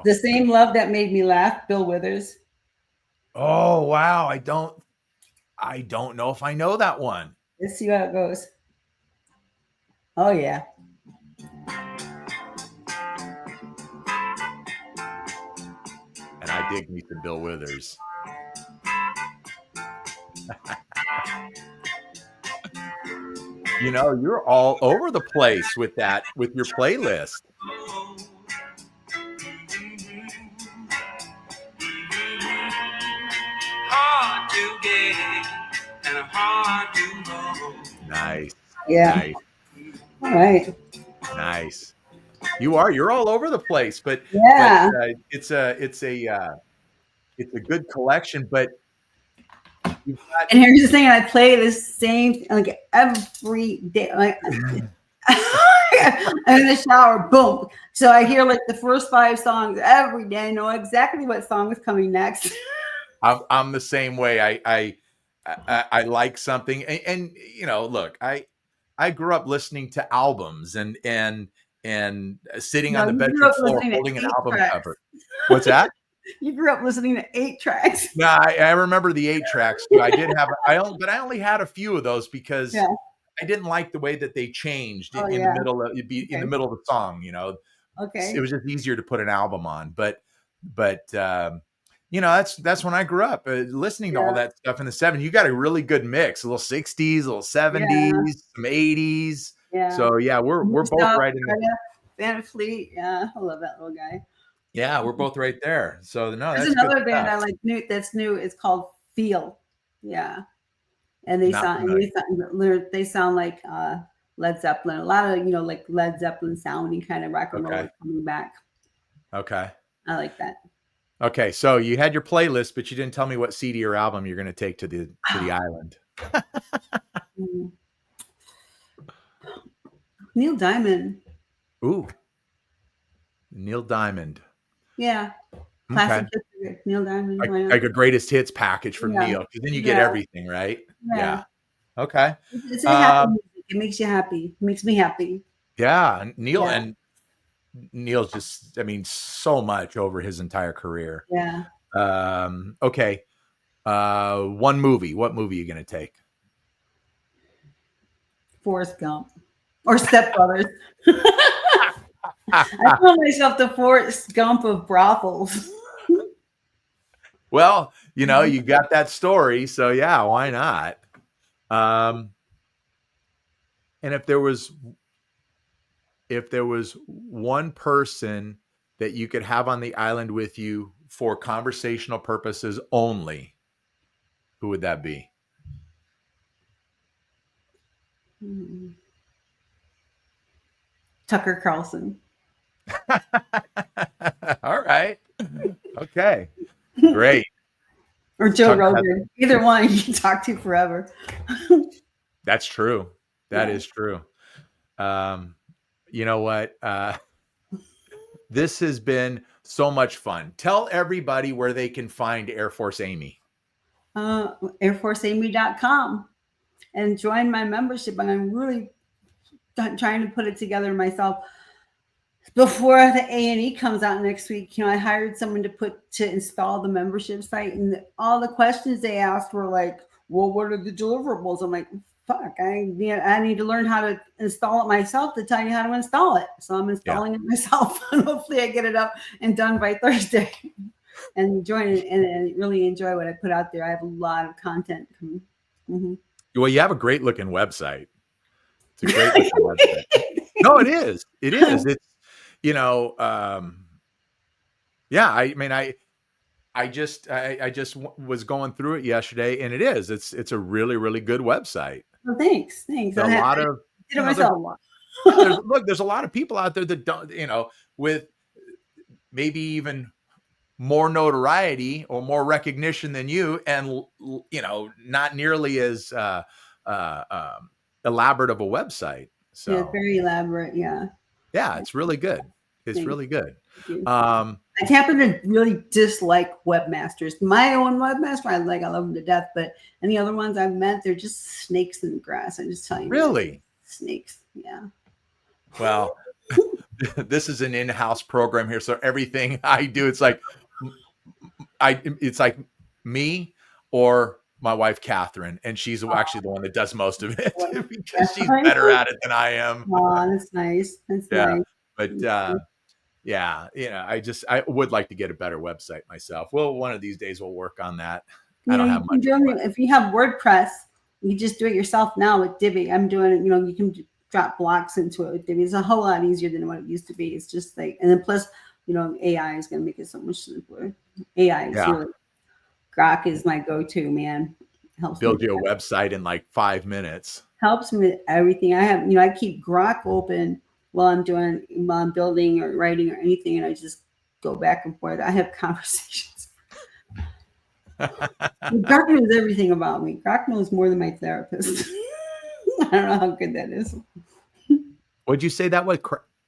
The Same Love That Made Me Laugh, Bill Withers. Oh, wow. I don't know if I know that one. Let's see how it goes. Oh yeah. And I dig me some Bill Withers. You know, you're all over the place with your playlist. Hard to get and hard to know. Nice. Yeah. Nice. All right. Nice. You're all over the place, but Yeah. it's a good collection, but you've got And here's the thing: I play the same like every day. Like I'm in the shower, boom. So I hear like the first 5 songs every day. I know exactly what song is coming next. I'm the same way. I like something, and you know, look, I grew up listening to albums and sitting on the You grew bedroom up floor listening to holding an 8 album tracks. cover. What's that? You grew up listening to 8 tracks. No, I remember the 8 tracks too. I did have, but I only had a few of those because Yeah. I didn't like the way that they changed Oh, in yeah. the middle of in the middle of the song. You know, Okay. it was just easier to put an album on. But you know, that's when I grew up listening to all that stuff in the 70s. You got a really good mix, a little 60s, a little 70s, some 80s. Yeah. So yeah, we're both right in the Van Fleet. Yeah, I love that little guy. Yeah, we're both right there. So no, There's that's another good band stuff. I like new that's new. It's called Feel. Yeah. And they Not sound they sound like Led Zeppelin. A lot of like Led Zeppelin sounding kind of rock and roll is coming back. Okay. I like that. Okay, so you had your playlist, but you didn't tell me what CD or album you're going to take to the island. Neil Diamond. Ooh, Neil Diamond. Yeah, classic Neil Diamond. Like a greatest hits package from Neil, because then you get everything, right? Yeah. Okay. It's a happy music. It makes you happy. It makes me happy. Yeah, Neil's just, I mean, so much over his entire career. Yeah. Okay. One movie. What movie are you going to take? Forrest Gump or Step Brothers. I call myself the Forrest Gump of brothels. Well, you know, you got that story, so yeah, why not? And if there was one person that you could have on the island with you for conversational purposes only, who would that be? Tucker Carlson. All right. Okay. Great. Or Joe Rogan. Either one you can talk to forever. That's true. That is true. You know what? This has been so much fun. Tell everybody where they can find Air Force Amy. airforceamy.com and join my membership. And I'm really trying to put it together myself. before the A&E comes out next week, I hired someone to install the membership site, and all the questions they asked were like, well, what are the deliverables? I'm like, fuck, I need to learn how to install it myself to tell you how to install it. So I'm installing it myself, and hopefully I get it up and done by Thursday and join it and really enjoy what I put out there. I have a lot of content coming. Mm-hmm. Well, you have a great looking website. It's a great looking website. No, it is. It is. It's, yeah, I mean, I just was going through it yesterday, and it's a really, really good website. Well, thanks. A lot of, did it myself. There's a lot of people out there that don't, with maybe even more notoriety or more recognition than you, and not nearly as elaborate of a website. So yeah, very elaborate. Yeah, it's really good. It's really good. I happen to really dislike webmasters. My own webmaster, I love them to death, but any other ones I've met, they're just snakes in the grass. I just tell you. Really? Snakes. Yeah. Well, this is an in-house program here, so everything I do, it's like me or my wife Catherine, and she's actually the one that does most of it because she's better at it than I am. Oh, that's nice. That's nice. But I would like to get a better website myself. Well, one of these days we'll work on that. I don't have much. If you have WordPress, you just do it yourself now with Divi. I'm doing it. You can drop blocks into it with Divi. It's a whole lot easier than what it used to be. It's just and then plus, AI is going to make it so much simpler. AI is really, Grok is my go-to, man. Helps build you a website in like 5 minutes. Helps me with everything. I have, I keep Grok open while I'm building or writing or anything, and I just go back and forth. I have conversations. Grok knows everything about me. Grok knows more than my therapist. I don't know how good that is. What'd you say that was?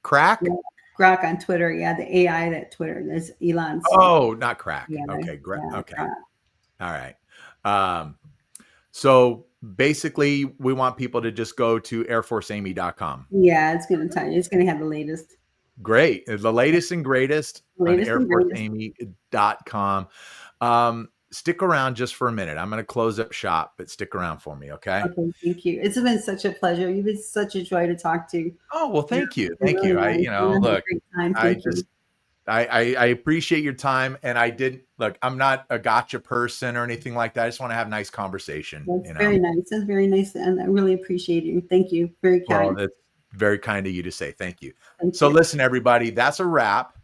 Crack? Yeah. Grok on Twitter. Yeah, the AI that Twitter. That's Elon's. Oh, not Crack. Yeah, okay. Okay. Grok. All right. So basically, we want people to just go to airforceamy.com. Yeah, it's going to tell you. It's going to have the latest. Great. The latest and greatest on airforceamy.com. Stick around just for a minute. I'm going to close up shop, but stick around for me, okay? Okay, thank you. It's been such a pleasure. You've been such a joy to talk to. Oh, well, thank you. Thank you. Look, I appreciate your time, and I'm not a gotcha person or anything like that. I just want to have a nice conversation. That's very nice. That's very nice, and I really appreciate it. Thank you. Very kind. Well, that's very kind of you to say. Thank you. Listen, everybody, that's a wrap.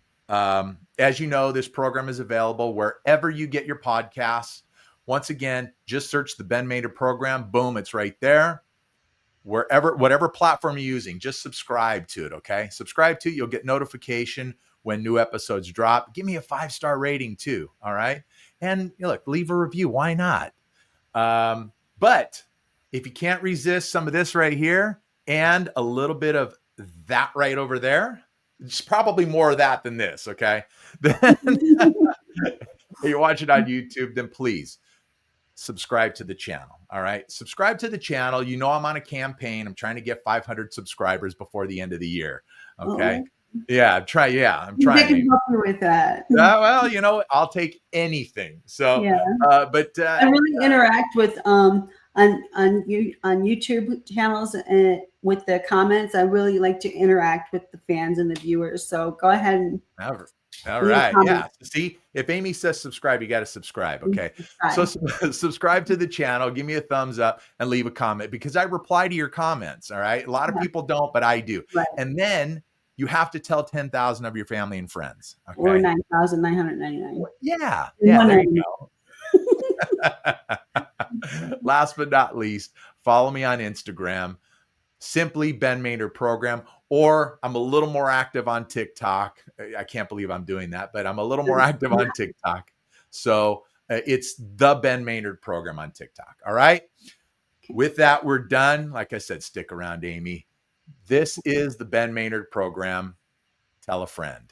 As you know, this program is available wherever you get your podcasts. Once again, just search the Ben Maynard program. Boom, it's right there. Whatever platform you're using, just subscribe to it, okay? Subscribe to it. You'll get notification when new episodes drop. Give me a 5-star rating too, all right? And look, leave a review. Why not? But if you can't resist some of this right here and a little bit of that right over there, it's probably more of that than this, okay? Then if you're watching on YouTube, then please subscribe to the channel. All right. Subscribe to the channel. I'm on a campaign. I'm trying to get 500 subscribers before the end of the year. Okay. Oh. Yeah. I'm trying. I can help you with that. Well, I'll take anything. So, but I really interact with, on YouTube channels and with the comments. I really like to interact with the fans and the viewers. So go ahead and all right. Yeah. See, if Amy says subscribe, you got to subscribe. Okay. So subscribe to the channel, give me a thumbs up, and leave a comment, because I reply to your comments. All right. A lot of people don't, but I do. Right. And then you have to tell 10,000 of your family and friends. Okay? Or 9,999. Yeah. Yeah. There you go. Last but not least, follow me on Instagram, simply Ben Maynard Program, or I'm a little more active on TikTok. I can't believe I'm doing that, but I'm a little more active on TikTok. So it's the Ben Maynard Program on TikTok. All right. With that, we're done. Like I said, stick around, Amy. This is the Ben Maynard Program. Tell a friend.